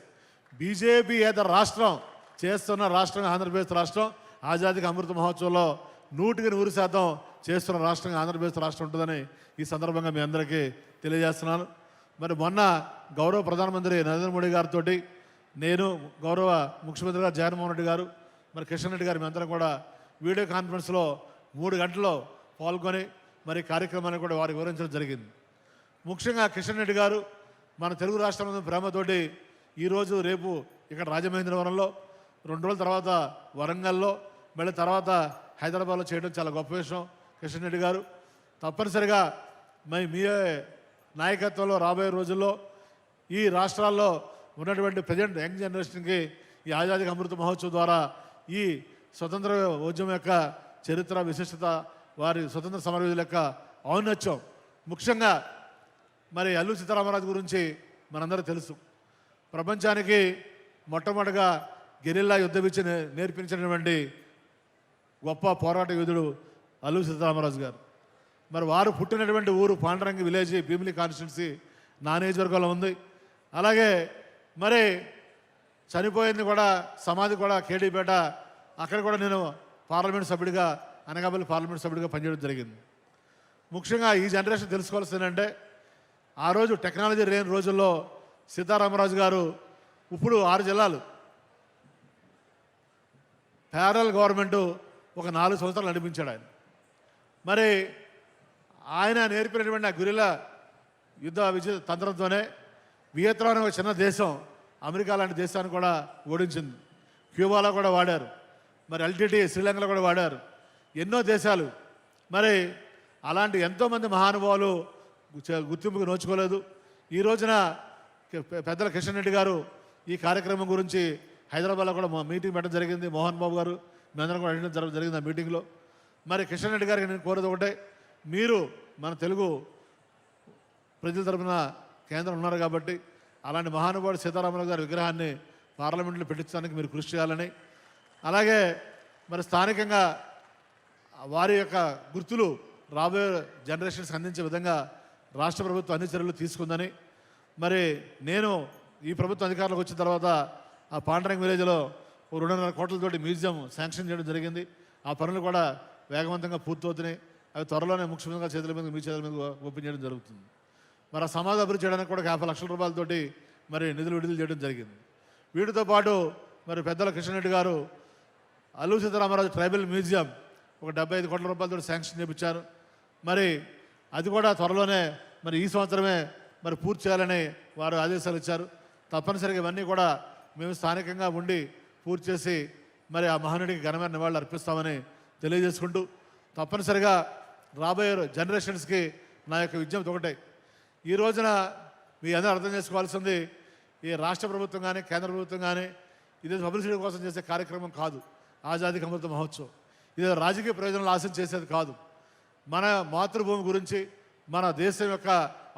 బీజేపీ ఏతర రాష్ట్రం చేస్తున్న రాష్ట్రంగా ఆంధ్రప్రదేశ్ రాష్ట్రం ఆజాదీకి అమృత మహోత్సవంలో 100% చేస్తున్న రాష్ట్రంగా ఆంధ్రప్రదేశ్ రాష్ట్రం ఉంటుందని ఈ సందర్భంగా మీ అందరికీ తెలియజేస్తున్నాను. మరి మొన్న గౌరవ ప్రధానమంత్రి నరేంద్ర మోడీ గారితో నేను, గౌరవ ముఖ్యమంత్రి గారు జగన్మోహన్ రెడ్డి గారు, మరి కిషన్ రెడ్డి గారు, మీ అందరం కూడా వీడియో కాన్ఫరెన్స్లో 3 గంటల్లో పాల్గొని మరి కార్యక్రమాన్ని కూడా వారికి వివరించడం జరిగింది. ముఖ్యంగా కిషన్ రెడ్డి గారు మన తెలుగు రాష్ట్రంలో ప్రేమతోటి ఈరోజు రేపు ఇక్కడ రాజమహేంద్రవరంలో, 2 రోజుల తర్వాత వరంగల్లో, మళ్ళీ తర్వాత హైదరాబాద్లో చేయడం చాలా గొప్ప విషయం. కిషన్ రెడ్డి గారు తప్పనిసరిగా మీ నాయకత్వంలో రాబోయే రోజుల్లో ఈ రాష్ట్రాల్లో ఉన్నటువంటి ప్రజెంట్ యంగ్ జనరేషన్కి ఈ ఆజాదీ అమృత మహోత్సవ్ ద్వారా ఈ స్వతంత్ర ఉద్యమం యొక్క చరిత్ర, విశిష్టత, వారి స్వతంత్ర సమరవీరుల యొక్క ఔన్నత్యం, ముఖ్యంగా మరి అల్లూరి సీతారామరాజు గురించి మనందరూ తెలుసు. ప్రపంచానికి మొట్టమొదటిగా గెరిల్లా యుద్ధ విద్య నేర్పించినటువంటి గొప్ప పోరాట యోధుడు అల్లూరి సీతారామరాజు గారు. మరి వారు పుట్టినటువంటి ఊరు పాండరంగి విలేజ్, భీమిలి కాన్స్టిట్యున్సీ నా నియోజకవర్గంలో ఉంది. అలాగే మరి చనిపోయింది కూడా సమాధి కూడా కేడీపేట, అక్కడ కూడా నేను పార్లమెంట్ సభ్యుడిగా, అనకాపల్లి పార్లమెంట్ సభ్యుడిగా పనిచేయడం జరిగింది. ముఖ్యంగా ఈ జనరేషన్ తెలుసుకోవాల్సిందంటే ఆ రోజు టెక్నాలజీ లేని రోజుల్లో సీతారామరాజు గారు ఇప్పుడు 6 జిల్లాలు ప్యారల్ గవర్నమెంటు ఒక 4 సంవత్సరాలు నడిపించాడు ఆయన. మరి ఆయన నేర్పినటువంటి ఆ గురిలా యుద్ధ విజయ తంత్రంతోనే వియత్నాం అనే ఒక చిన్న దేశం అమెరికా లాంటి దేశాన్ని కూడా ఓడించింది. క్యూబాలో కూడా వాడారు, మరి ఎల్టీటీ శ్రీలంకలో కూడా వాడారు, ఎన్నో దేశాలు. మరి అలాంటి ఎంతోమంది మహానుభావులు గుర్తింపుకు నోచుకోలేదు. ఈ రోజున పెద్దల కిషన్ రెడ్డి గారు ఈ కార్యక్రమం గురించి హైదరాబాద్లో కూడా మీటింగ్ పెట్టడం జరిగింది. మోహన్ బాబు గారు మేమందరం కూడా అటెండ్ జరిగింది ఆ మీటింగ్లో. మరి కిషన్ రెడ్డి గారికి నేను కోరేది ఒకటే, మీరు మన తెలుగు ప్రజల తరఫున కేంద్రం ఉన్నారు కాబట్టి అలాంటి మహానుభావుడు సీతారామరాజు గారి విగ్రహాన్ని పార్లమెంట్లో పెట్టించడానికి మీరు కృషి చేయాలని, అలాగే మరి స్థానికంగా వారి యొక్క గుర్తులు రాబోయే జనరేషన్స్కి అందించే విధంగా రాష్ట్ర ప్రభుత్వం అన్ని చర్యలు తీసుకుందని, మరి నేను ఈ ప్రభుత్వం అధికారంలోకి వచ్చిన తర్వాత ఆ పాండరంగ్ విలేజ్లో 2.5 కోట్లతోటి మ్యూజియం శాంక్షన్ చేయడం జరిగింది. ఆ పనులు కూడా వేగవంతంగా పూర్తవుతున్నాయి. అవి త్వరలోనే ముఖ్యమంత్రి గారి చేతుల మీద మీ చేతుల మీద ఓపెన్ చేయడం జరుగుతుంది. మరి ఆ సమాధి అభివృద్ధి చేయడానికి కూడా 50 లక్షల రూపాయలతోటి మరి నిధులు విడుదల చేయడం జరిగింది. వీటితో పాటు మరి పెద్దల కిషన్ రెడ్డి గారు అల్లూరి సీతారామరాజు ట్రైబల్ మ్యూజియం ఒక 75 కోట్ల రూపాయలతో శాంక్షన్ చేయించారు. మరి అది కూడా త్వరలోనే మరి ఈ సంవత్సరమే మరి పూర్తి చేయాలని వారు ఆదేశాలు ఇచ్చారు. తప్పనిసరిగా ఇవన్నీ కూడా మేము స్థానికంగా ఉండి పూర్తి చేసి మరి ఆ మహనీయుడికి ఘనమైన నివాళులు అర్పిస్తామని తెలియజేసుకుంటూ, తప్పనిసరిగా రాబోయే జనరేషన్స్కి నా యొక్క విజ్ఞప్తి ఒకటే, ఈ రోజున మీ అందరూ అర్థం చేసుకోవాల్సింది, ఈ రాష్ట్ర ప్రభుత్వం కానీ కేంద్ర ప్రభుత్వం కానీ ఇది పబ్లిసిటీ కోసం చేసే కార్యక్రమం కాదు. ఆజాదీ అమృత మహోత్సవ్ ఇది రాజకీయ ప్రయోజనాలు ఆశ చేసేది కాదు. మన మాతృభూమి గురించి, మన దేశం యొక్క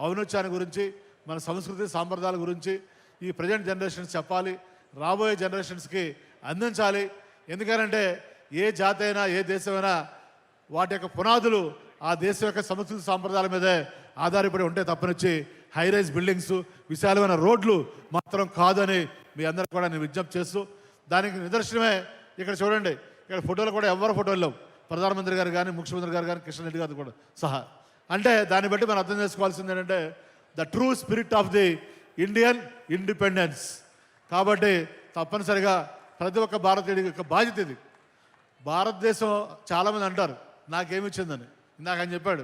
ఔన్నత్యాన్ని గురించి, మన సంస్కృతి సాంప్రదాయాల గురించి ఈ ప్రజెంట్ జనరేషన్స్ చెప్పాలి, రాబోయే జనరేషన్స్కి అందించాలి. ఎందుకంటే ఏ జాతి అయినా ఏ దేశమైనా వాటి యొక్క పునాదులు ఆ దేశం యొక్క సంస్కృతి సాంప్రదాయాల మీదే ఆధారపడి ఉంటే తప్పనిచ్చి హైరైజ్ బిల్డింగ్స్, విశాలమైన రోడ్లు మాత్రం కాదని మీ అందరికీ కూడా నేను విజ్ఞప్తి చేస్తూ, దానికి నిదర్శనమే ఇక్కడ చూడండి, ఇక్కడ ఫోటోలు కూడా ఎవరి ఫోటోలు లేవు, ప్రధానమంత్రి గారు కానీ ముఖ్యమంత్రి గారు కానీ కిషన్ రెడ్డి గారు కూడా సహా. అంటే దాన్ని బట్టి మనం అర్థం చేసుకోవాల్సింది ఏంటంటే the true spirit of the Indian independence. కాబట్టి తప్పనిసరిగా ప్రతి ఒక్క భారతీయుడి యొక్క బాధ్యత ఇది. భారతదేశం చాలామంది అంటారు నాకేమిచ్చిందని, ఇందాక ఆయన చెప్పాడు,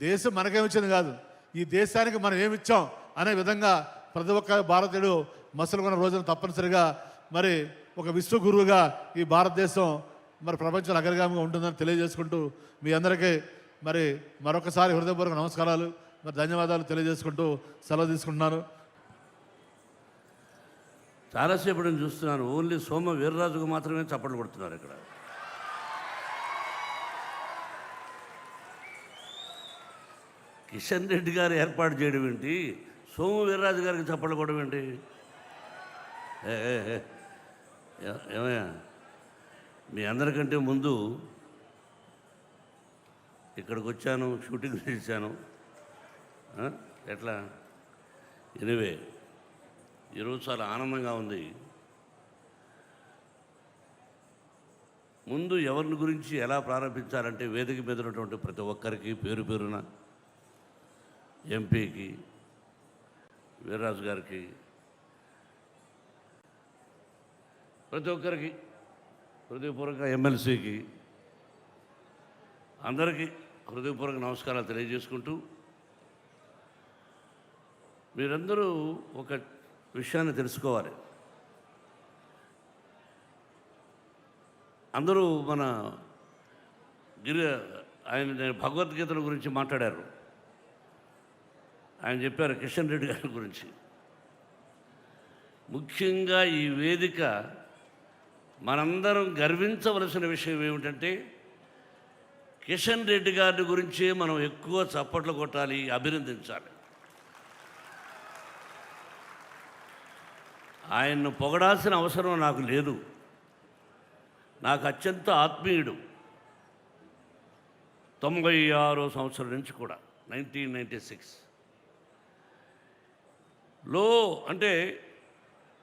దేశం మనకేమిచ్చింది కాదు, ఈ దేశానికి మనం ఏమిచ్చాం అనే విధంగా ప్రతి ఒక్క భారతీయుడు మసలుకున్న రోజున తప్పనిసరిగా మరి ఒక విశ్వగురువుగా ఈ భారతదేశం మరి ప్రపంచంలో అగ్రగామిగా ఉంటుందని తెలియజేసుకుంటూ మీ అందరికీ మరి మరొకసారి హృదయపూర్వక నమస్కారాలు మరి ధన్యవాదాలు తెలియజేసుకుంటూ సెలవు తీసుకుంటున్నాను. చాలాసేపు నేను చూస్తున్నాను, ఓన్లీ సోమ వీర్రాజుకు మాత్రమే చప్పట్లు కొడుతున్నారు ఇక్కడ. కిషన్ రెడ్డి గారు ఏర్పాటు చేయడం ఏంటి, సోమ వీర్రాజు గారికి చప్పట్లు కొట్టడం ఏంటి? ఏమయ్యా, మీ అందరికంటే ముందు ఇక్కడికి వచ్చాను, షూటింగ్ చేశాను. ఎట్లా ఎనివే ఈరోజు చాలా ఆనందంగా ఉంది. ముందు ఎవరిని గురించి ఎలా ప్రారంభించాలంటే వేదిక మీద ఉన్నటువంటి ప్రతి ఒక్కరికి పేరు పేరున, ఎంపీకి, వీర్రాజు గారికి, ప్రతి ఒక్కరికి హృదయపూర్వక ఎమ్మెల్సీకి అందరికీ హృదయపూర్వక నమస్కారాలు తెలియజేసుకుంటూ, మీరందరూ ఒక విషయాన్ని తెలుసుకోవాలి. అందరూ మన ఆయన భగవద్గీతల గురించి మాట్లాడారు. ఆయన చెప్పారు కిషన్ రెడ్డి గారి గురించి. ముఖ్యంగా ఈ వేదిక మనందరం గర్వించవలసిన విషయం ఏమిటంటే కిషన్ రెడ్డి గారి గురించే మనం ఎక్కువ చప్పట్లు కొట్టాలి, అభినందించాలి. ఆయన్ను పొగడాల్సిన అవసరం నాకు లేదు. నాకు అత్యంత ఆత్మీయుడు. 96వ సంవత్సరం నుంచి కూడా 1996లో అంటే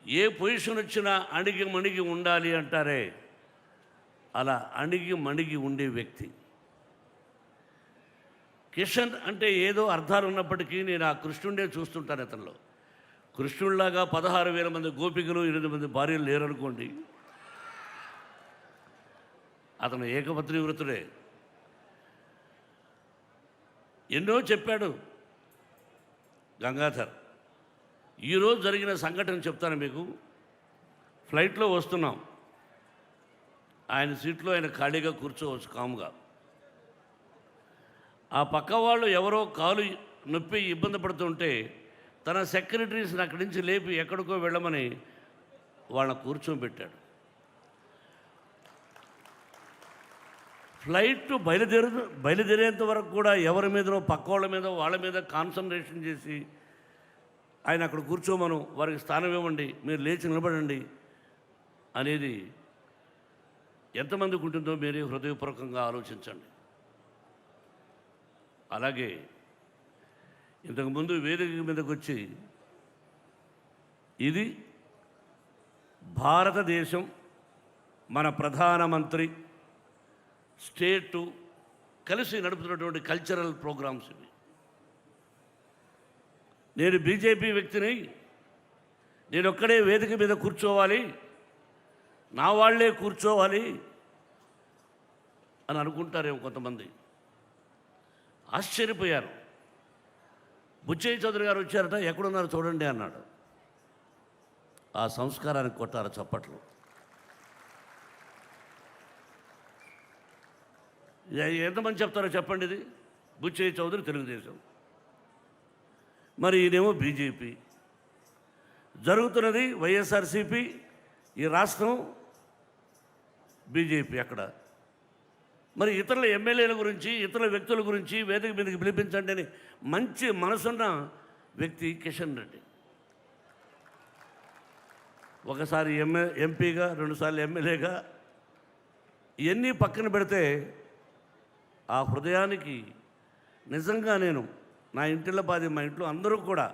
ఏ పొజిషన్ వచ్చినా అణిగి మణిగి ఉండాలి అంటారే, అలా అణిగి మణిగి ఉండే వ్యక్తి. కిషన్ అంటే ఏదో అర్థాలు ఉన్నప్పటికీ నేను ఆ కృష్ణుడినే చూస్తుంటాను అతనిలో. కృష్ణుడిలాగా 16,000 మంది గోపికలు, 8 మంది భార్యలు లేరనుకోండి, అతను ఏకపత్ని వృతుడే. ఎన్నో చెప్పాడు గంగాధర్. ఈరోజు జరిగిన సంఘటన చెప్తాను మీకు. ఫ్లైట్లో వస్తున్నాం, ఆయన సీట్లో ఆయన ఖాళీగా కూర్చోవచ్చు కాముగా. ఆ పక్క వాళ్ళు ఎవరో కాలు నొప్పి ఇబ్బంది పడుతుంటే తన సెక్రటరీస్ని అక్కడి నుంచి లేపి ఎక్కడికో వెళ్ళమని వాళ్ళని కూర్చోబెట్టాడు. ఫ్లైట్ బయలుదేరేంత వరకు కూడా ఎవరి మీదనో పక్క వాళ్ళ మీద కాన్సన్ట్రేషన్ చేసి ఆయన అక్కడ కూర్చోమను, వారికి స్థానం ఇవ్వండి, మీరు లేచి నిలబడండి అనేది ఎంతమందికి ఉంటుందో మీరే హృదయపూర్వకంగా ఆలోచించండి. అలాగే ఇంతకుముందు వేదిక మీదకి వచ్చి ఇది భారతదేశం, మన ప్రధానమంత్రి, స్టేటు కలిసి నడుపుతున్నటువంటి కల్చరల్ ప్రోగ్రామ్స్ ఇవి. నేను బీజేపీ వ్యక్తిని, నేను ఒక్కడే వేదిక మీద కూర్చోవాలి, నా వాళ్ళే కూర్చోవాలి అని అనుకుంటారేమో కొంతమంది. ఆశ్చర్యపోయారు. బుచ్చయ్య చౌదరి గారు వచ్చారట, ఎక్కడున్నారు చూడండి అన్నాడు. ఆ సంస్కారానికి కొట్టారు చప్పట్లు. ఎంతమంది చెప్తారో చెప్పండి. ఇది బుచ్చయ్య చౌదరి తెలుగుదేశం, మరి ఈయనేమో బీజేపీ, జరుగుతున్నది వైఎస్ఆర్సీపీ, ఈ రాష్ట్రం బీజేపీ. అక్కడ మరి ఇతరుల ఎమ్మెల్యేల గురించి, ఇతరుల వ్యక్తుల గురించి వేదిక మీదకి పిలిపించండి అని మంచి మనసున్న వ్యక్తి కిషన్ రెడ్డి. ఒకసారి ఎంపీగా, రెండుసార్లు ఎమ్మెల్యేగా, ఇవన్నీ పక్కన పెడితే ఆ హృదయానికి నిజంగా నేను నా ఇంటిలో పాది, మా ఇంట్లో అందరూ కూడా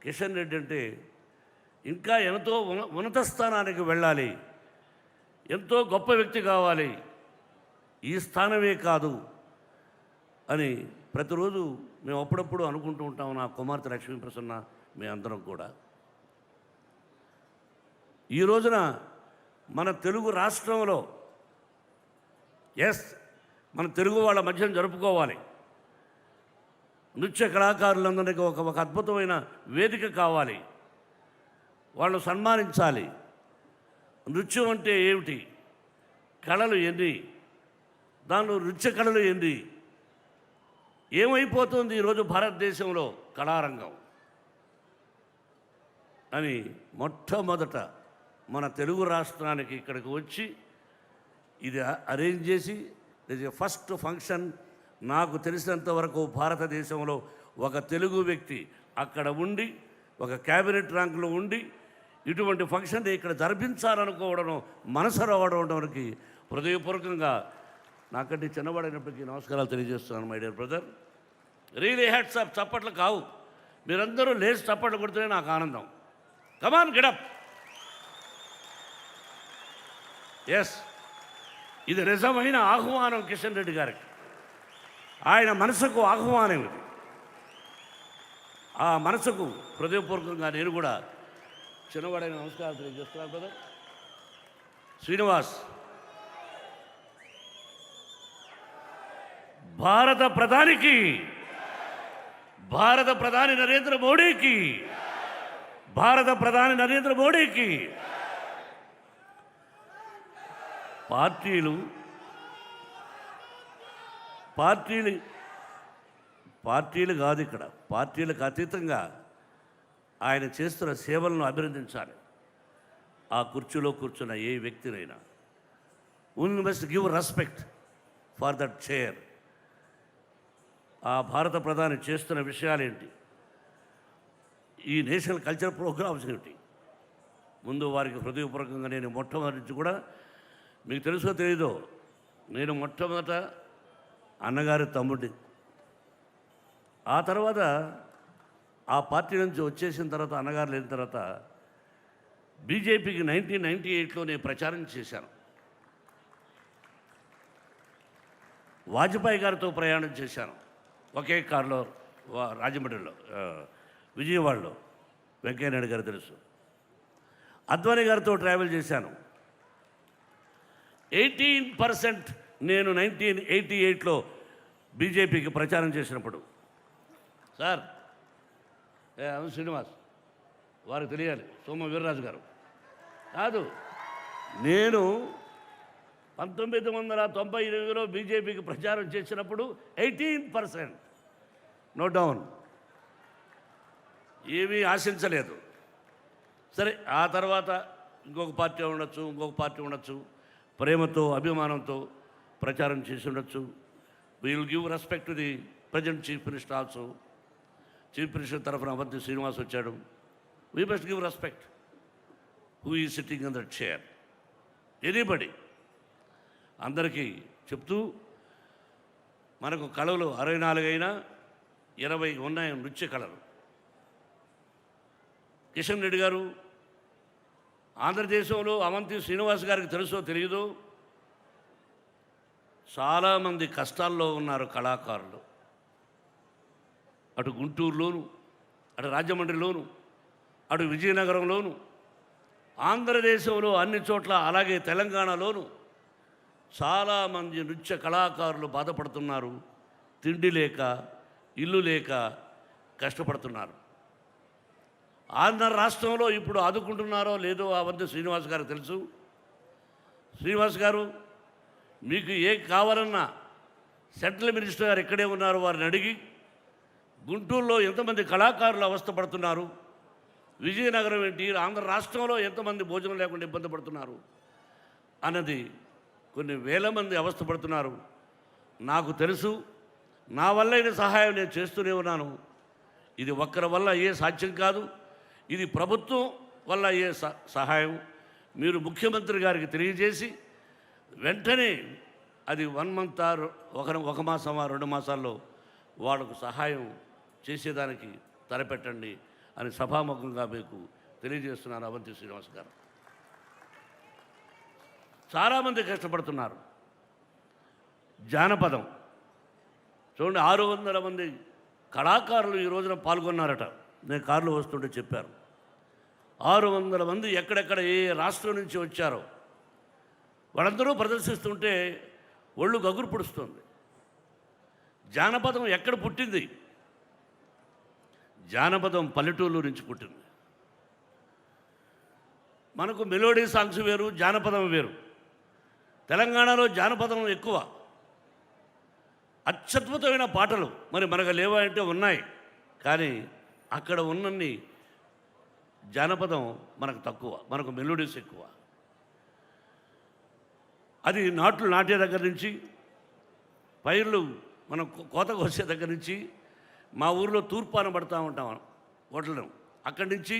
కిషన్ రెడ్డి అంటే ఇంకా ఎంతో ఉన్నత స్థానానికి వెళ్ళాలి, ఎంతో గొప్ప వ్యక్తి కావాలి, ఈ స్థానమే కాదు అని ప్రతిరోజు మేము అప్పుడప్పుడు అనుకుంటూ ఉంటాం. నా కుమార్తె లక్ష్మీ ప్రసన్న, మీ అందరం కూడా. ఈ రోజున మన తెలుగు రాష్ట్రంలో మన తెలుగు వాళ్ళ మధ్య జరుపుకోవాలి. నృత్య కళాకారులందరికీ ఒక అద్భుతమైన వేదిక కావాలి, వాళ్ళు సన్మానించాలి. నృత్యం అంటే ఏమిటి, కళలు ఎన్ని, దానిలో నృత్య కళలు ఎన్ని, ఏమైపోతుంది ఈరోజు భారతదేశంలో కళారంగం అని మొట్టమొదట మన తెలుగు రాష్ట్రానికి ఇక్కడికి వచ్చి ఇది అరేంజ్ చేసి, ఇది ఫస్ట్ ఫంక్షన్ నాకు తెలిసినంత వరకు భారతదేశంలో ఒక తెలుగు వ్యక్తి అక్కడ ఉండి, ఒక క్యాబినెట్ ర్యాంకులో ఉండి ఇటువంటి ఫంక్షన్ ఇక్కడ జరిపించాలనుకోవడం, మనసు రావడానికి హృదయపూర్వకంగా నాకంటే చిన్నవాడైనప్పటికీ నమస్కారాలు తెలియజేస్తున్నాను. My dear brother, really hats off. చప్పట్లు కావు, మీరందరూ లేచి చప్పట్లు కొడితేనే నాకు ఆనందం. Come on get up. ఎస్, ఇది నిజమైన ఆహ్వానం కిషన్ రెడ్డి గారికి. ఆయన మనసుకు ఆహ్వానం ఇది. ఆ మనసుకు హృదయపూర్వకంగా నేను కూడా చిన్నవాడైన నమస్కారం తెలియజేస్తున్నాను. బ్రదర్ శ్రీనివాస్, భారత ప్రధాని నరేంద్ర మోడీకి పార్టీలు కాదు, ఇక్కడ పార్టీలకు అతీతంగా ఆయన చేస్తున్న సేవలను అభినందించాలి. ఆ కుర్చీలో కూర్చున్న ఏ వ్యక్తినైనా we must give respect for that chair. ఆ భారత ప్రధాని చేస్తున్న విషయాలేంటి, ఈ నేషనల్ కల్చర్ ప్రోగ్రామ్స్ ఏమిటి, ముందు వారికి హృదయపూర్వకంగా నేను మొట్టమొదటి నుంచి కూడా, మీకు తెలుసో తెలీదో, నేను మొట్టమొదట అన్నగారి తమ్ముడి, ఆ తర్వాత ఆ పార్టీ నుంచి వచ్చేసిన తర్వాత, అన్నగారు లేని తర్వాత బీజేపీకి 1998లో నేను ప్రచారం చేశాను. వాజ్పేయి గారితో ప్రయాణం చేశాను ఒకే కారులో, రాజమండ్రిలో, విజయవాడలో. వెంకయ్యనాయుడు గారు తెలుసు. అద్వానీ గారితో ట్రావెల్ చేశాను. 18% నేను 1988లో బీజేపీకి ప్రచారం చేసినప్పుడు. సార్ అవును శ్రీనివాస్, వారికి తెలియాలి, సోమ వీర్రాజు గారు కాదు, నేను 1998లో బీజేపీకి ప్రచారం చేసినప్పుడు 18%. నో డౌన్, ఏమీ ఆశించలేదు. సరే, ఆ తర్వాత ఇంకొక పార్టీ ఉండొచ్చు, ప్రేమతో, అభిమానంతో ప్రచారం చేసి ఉండొచ్చు. Will give respect to the present chief minister also. Chief minister తరఫున అవంతి శ్రీనివాస్ వచ్చాడు. We must give respect who is sitting in that chair, anybody. అందరికీ చెప్తూ మనకు కళలు 64 అయినా 20 ఉన్నాయి నృత్య కళలు. కిషన్ రెడ్డి గారు ఆంధ్రదేశంలో అవంతి శ్రీనివాస్ గారికి తెలుసో తెలియదో చాలామంది కష్టాల్లో ఉన్నారు కళాకారులు. అటు గుంటూరులోను, అటు రాజమండ్రిలోను, అటు విజయనగరంలోను, ఆంధ్రదేశంలో అన్ని చోట్ల, అలాగే తెలంగాణలోను చాలామంది నృత్య కళాకారులు బాధపడుతున్నారు. తిండి లేక, ఇల్లు లేక కష్టపడుతున్నారు. ఆంధ్ర రాష్ట్రంలో ఇప్పుడు ఆదుకుంటున్నారో లేదో అవంతి శ్రీనివాస్ గారు తెలుసు. శ్రీనివాస్ గారు మీకు ఏ కావాలన్నా సెంట్రల్ మినిస్టర్ గారు ఇక్కడే ఉన్నారు, వారిని అడిగి గుంటూరులో ఎంతమంది కళాకారులు అవస్థపడుతున్నారు, విజయనగరం ఏంటి, ఆంధ్ర రాష్ట్రంలో ఎంతమంది భోజనం లేకుండా ఇబ్బంది పడుతున్నారు అన్నది, కొన్ని వేల మంది అవస్థపడుతున్నారు. నాకు తెలుసు. నా వల్ల అయిన సహాయం నేను చేస్తూనే ఉన్నాను. ఇది ఒక్కరి వల్ల ఏ సాధ్యం కాదు. ఇది ప్రభుత్వం వల్ల అయ్యే సహాయం. మీరు ముఖ్యమంత్రి గారికి తెలియజేసి వెంటనే అది 1 month ఒక మాసమా 2 మాసాల్లో వాళ్ళకు సహాయం చేసేదానికి తలపెట్టండి అని సభాముఖంగా మీకు తెలియజేస్తున్నాను. అవంతి శ్రీనివాస్ గారు చాలామంది కష్టపడుతున్నారు. జానపదం చూడండి, 600 మంది కళాకారులు ఈ రోజున పాల్గొన్నారట. నేను కారులో వస్తుంటే చెప్పారు. 600 మంది ఎక్కడెక్కడ ఏ రాష్ట్రం నుంచి వచ్చారో వాళ్ళందరూ ప్రదర్శిస్తుంటే ఒళ్ళు గగురు పుడుస్తుంది. జానపదం ఎక్కడ పుట్టింది? జానపదం పల్లెటూరు నుంచి పుట్టింది. మనకు మెలోడీ సాంగ్స్ వేరు, జానపదం వేరు. తెలంగాణలో జానపదం ఎక్కువ, అత్యద్భుతమైన పాటలు మరి మనకు లేవా అంటే ఉన్నాయి. కానీ అక్కడ ఉన్నన్ని జానపదం మనకు తక్కువ, మనకు మెలోడీస్ ఎక్కువ. అది నాట్లు నాటే దగ్గర నుంచి, పైర్లు మనం కోత కోసే దగ్గర నుంచి, మా ఊరిలో తూర్పాన పడుతూ ఉంటాం ఓట్లను, అక్కడి నుంచి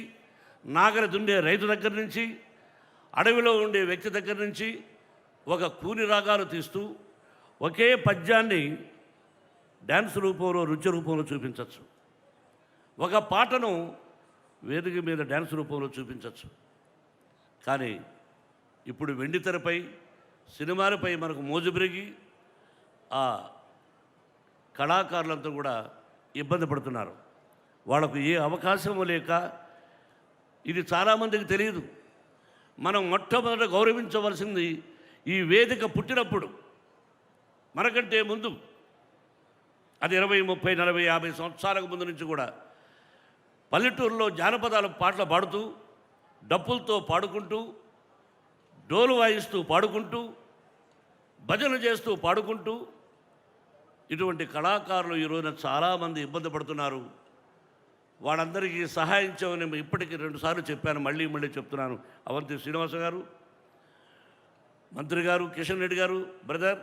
నాగలి దున్నే రైతు దగ్గర నుంచి, అడవిలో ఉండే వ్యక్తి దగ్గర నుంచి ఒక కూని రాగాలు తీస్తూ ఒకే పద్యాన్ని డ్యాన్స్ రూపంలో, నృత్య రూపంలో చూపించవచ్చు. ఒక పాటను వేదిక మీద డ్యాన్స్ రూపంలో చూపించవచ్చు. కానీ ఇప్పుడు వెండితెరపై, సినిమాలపై మనకు మోజుబెరిగి ఆ కళాకారులంతా కూడా ఇబ్బంది పడుతున్నారు. వాళ్ళకు ఏ అవకాశము లేక, ఇది చాలామందికి తెలియదు. మనం మొట్టమొదట గౌరవించవలసింది ఈ వేదిక పుట్టినప్పుడు, మనకంటే ముందు, అది 20, 30, 40, 50 సంవత్సరాలకు ముందు నుంచి కూడా పల్లెటూరులో జానపదాల పాటలు పాడుతూ, డప్పులతో పాడుకుంటూ, డోలు వాయిస్తూ పాడుకుంటూ, భజన చేస్తూ పాడుకుంటూ, ఇటువంటి కళాకారులు ఈ రోజున చాలామంది ఇబ్బంది పడుతున్నారు. వాళ్ళందరికీ సహాయం చేయమని ఇప్పటికీ 2 సార్లు చెప్పాను, మళ్ళీ చెప్తున్నాను. అవంతి శ్రీనివాస గారు, మంత్రి గారు, కిషన్ రెడ్డి గారు, బ్రదర్,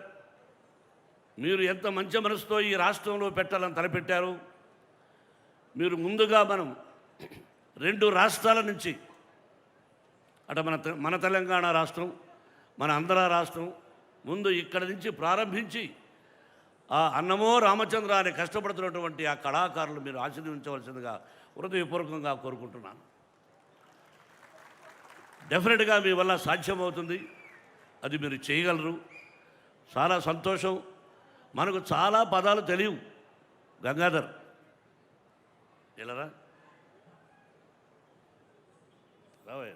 మీరు ఎంత మంచి మనసుతో ఈ రాష్ట్రంలో పెట్టాలని తలపెట్టారు. మీరు ముందుగా మనం 2 రాష్ట్రాల నుంచి, అటు మన తెలంగాణ రాష్ట్రం, మన ఆంధ్ర రాష్ట్రం, ముందు ఇక్కడ నుంచి ప్రారంభించి ఆ అన్నమో రామచంద్ర అని కష్టపడుతున్నటువంటి ఆ కళాకారులు మీరు ఆశీర్వదించవలసిందిగా హృదయపూర్వకంగా కోరుకుంటున్నాను. డెఫినెట్గా మీ వల్ల సాధ్యమవుతుంది, అది మీరు చేయగలరు. చాలా సంతోషం. మనకు చాలా పదాలు తెలియవు. గంగాధర్ ఎలారా రావయ్య.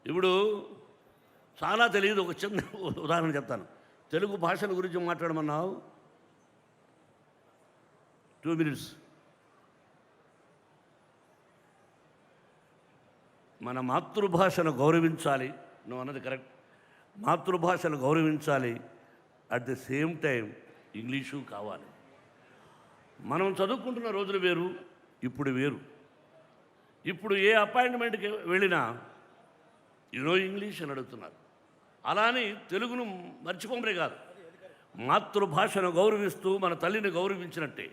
ఇప్పుడు చాలా తెలియదు. ఒక చిన్న ఉదాహరణ చెప్తాను. తెలుగు భాషల గురించి మాట్లాడమన్నావు, 2 minutes. మన మాతృభాషను గౌరవించాలి. నువ్వు అన్నది కరెక్ట్. మాతృభాషను గౌరవించాలి. At the same time English కావాలి. మనం చదువుకుంటున్న రోజులు వేరు, ఇప్పుడు వేరు. ఇప్పుడు ఏ అపాయింట్మెంట్కి వెళ్ళినా ఇంగ్లీష్ అని అడుగుతున్నారు. అలా అని తెలుగును మర్చిపోమరే కాదు, మాతృభాషను గౌరవిస్తూ మన తల్లిని గౌరవించినట్టే,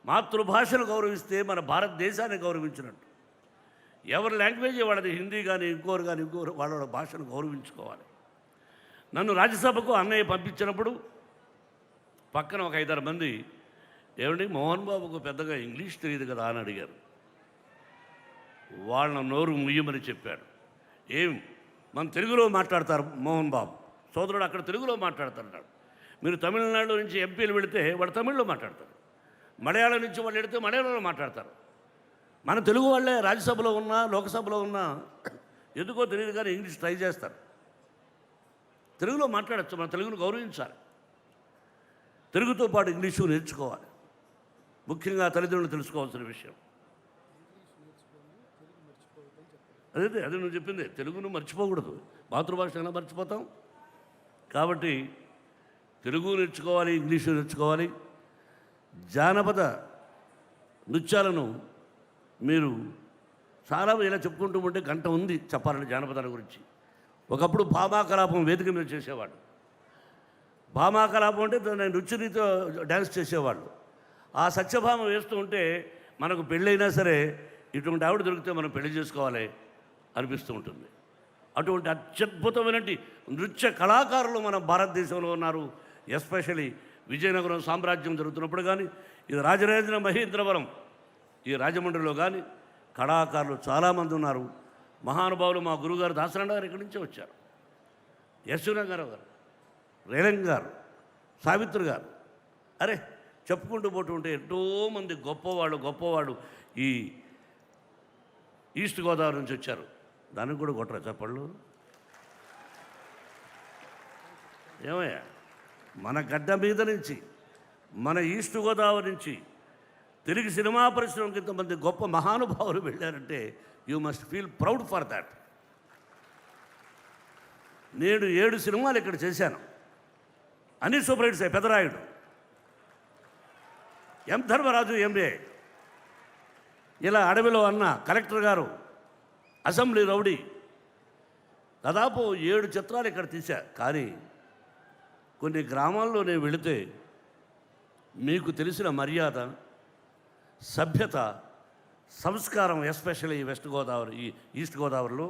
మాతృభాషను గౌరవిస్తే మన భారతదేశాన్ని గౌరవించినట్టు. ఎవరి లాంగ్వేజ్ వాళ్ళది, హిందీ కానీ ఇంకోరు వాళ్ళ భాషను గౌరవించుకోవాలి. నన్ను రాజ్యసభకు అన్నయ్య పంపించినప్పుడు పక్కన ఒక 5-6 మంది, ఏమండి మోహన్ బాబుకు పెద్దగా ఇంగ్లీష్ తెలియదు కదా అని అడిగారు. వాళ్ళ నోరు ముయ్యమని చెప్పాడు. మన తెలుగులో మాట్లాడతారు మోహన్ బాబు సోదరుడు, అక్కడ తెలుగులో మాట్లాడుతున్నాడు. మీరు తమిళనాడు నుంచి ఎంపీలు వెళితే వాడు తమిళ్లో మాట్లాడతారు, మలయాళం నుంచి వాళ్ళు వెళితే మలయాళంలో మాట్లాడతారు. మన తెలుగు వాళ్ళే రాజ్యసభలో ఉన్నా లోకసభలో ఉన్నా ఎందుకో తెలియదు కానీ ఇంగ్లీష్ ట్రై చేస్తారు. తెలుగులో మాట్లాడచ్చు, మన తెలుగును గౌరవించాలి. తెలుగుతో పాటు ఇంగ్లీషు నేర్చుకోవాలి. ముఖ్యంగా తల్లిదండ్రులు తెలుసుకోవాల్సిన విషయం అదే నువ్వు చెప్పింది. తెలుగును మర్చిపోకూడదు, మాతృభాష ఎలా మర్చిపోతాం? కాబట్టి తెలుగు నేర్చుకోవాలి, ఇంగ్లీషు నేర్చుకోవాలి. జానపద నృత్యాలను మీరు చాలా ఇలా చెప్పుకుంటూ ఉంటే గంట ఉంది చెప్పాలంటే జానపదాల గురించి. ఒకప్పుడు భామాకలాపం వేదిక మీద చేసేవాడు. భామాకలాపం అంటే దాన్ని నృత్యరీతో డ్యాన్స్ చేసేవాళ్ళు. ఆ సత్యభామ వేస్తూ ఉంటే మనకు పెళ్ళైనా సరే ఇటువంటి ఆవిడ దొరికితే మనం పెళ్లి చేసుకోవాలి అనిపిస్తూ ఉంటుంది. అటువంటి అత్యద్భుతమైన నృత్య కళాకారులు మన భారతదేశంలో ఉన్నారు. ఎస్పెషలీ విజయనగరం సామ్రాజ్యం జరుగుతున్నప్పుడు కానీ, ఇది రాజరాజేంద్ర మహేంద్రవరం ఈ రాజమండ్రిలో కానీ కళాకారులు చాలామంది ఉన్నారు. మహానుభావులు మా గురుగారు దాసరాండ గారు ఇక్కడి నుంచే వచ్చారు, యశ్వరంగారావు గారు, రేలంగ్ గారు, సావిత్రి గారు. అరే చెప్పుకుంటూ పోతూ ఉంటే ఎంతోమంది గొప్పవాళ్ళు ఈ ఈస్ట్ గోదావరి నుంచి వచ్చారు. దానికి కూడా కొట్టరా చెప్పళ్ళు. ఏమయ్యా, మన గడ్డ మీద నుంచి, మన ఈస్ట్ గోదావరి నుంచి తెలుగు సినిమా పరిశ్రమకి ఇంతమంది గొప్ప మహానుభావులు వెళ్ళారంటే you must feel proud for that. నేను 7 సినిమాలు ఇక్కడ చేశాను. అన్ని సూపర్ హిట్స్. పెదరాయుడు, ఎం ధర్మరాజు ఎంఏ, ఇలా అడవిలో అన్న, కలెక్టర్ గారు, అసెంబ్లీ రౌడీ, దాదాపు 7 చిత్రాలు ఇక్కడ తీశా. కానీ కొన్ని గ్రామాల్లో నేను వెళితే మీకు తెలిసిన మర్యాద, సభ్యత, సంస్కారం, ఎస్పెషల్లీ వెస్ట్ గోదావరి, ఈ ఈస్ట్ గోదావరిలో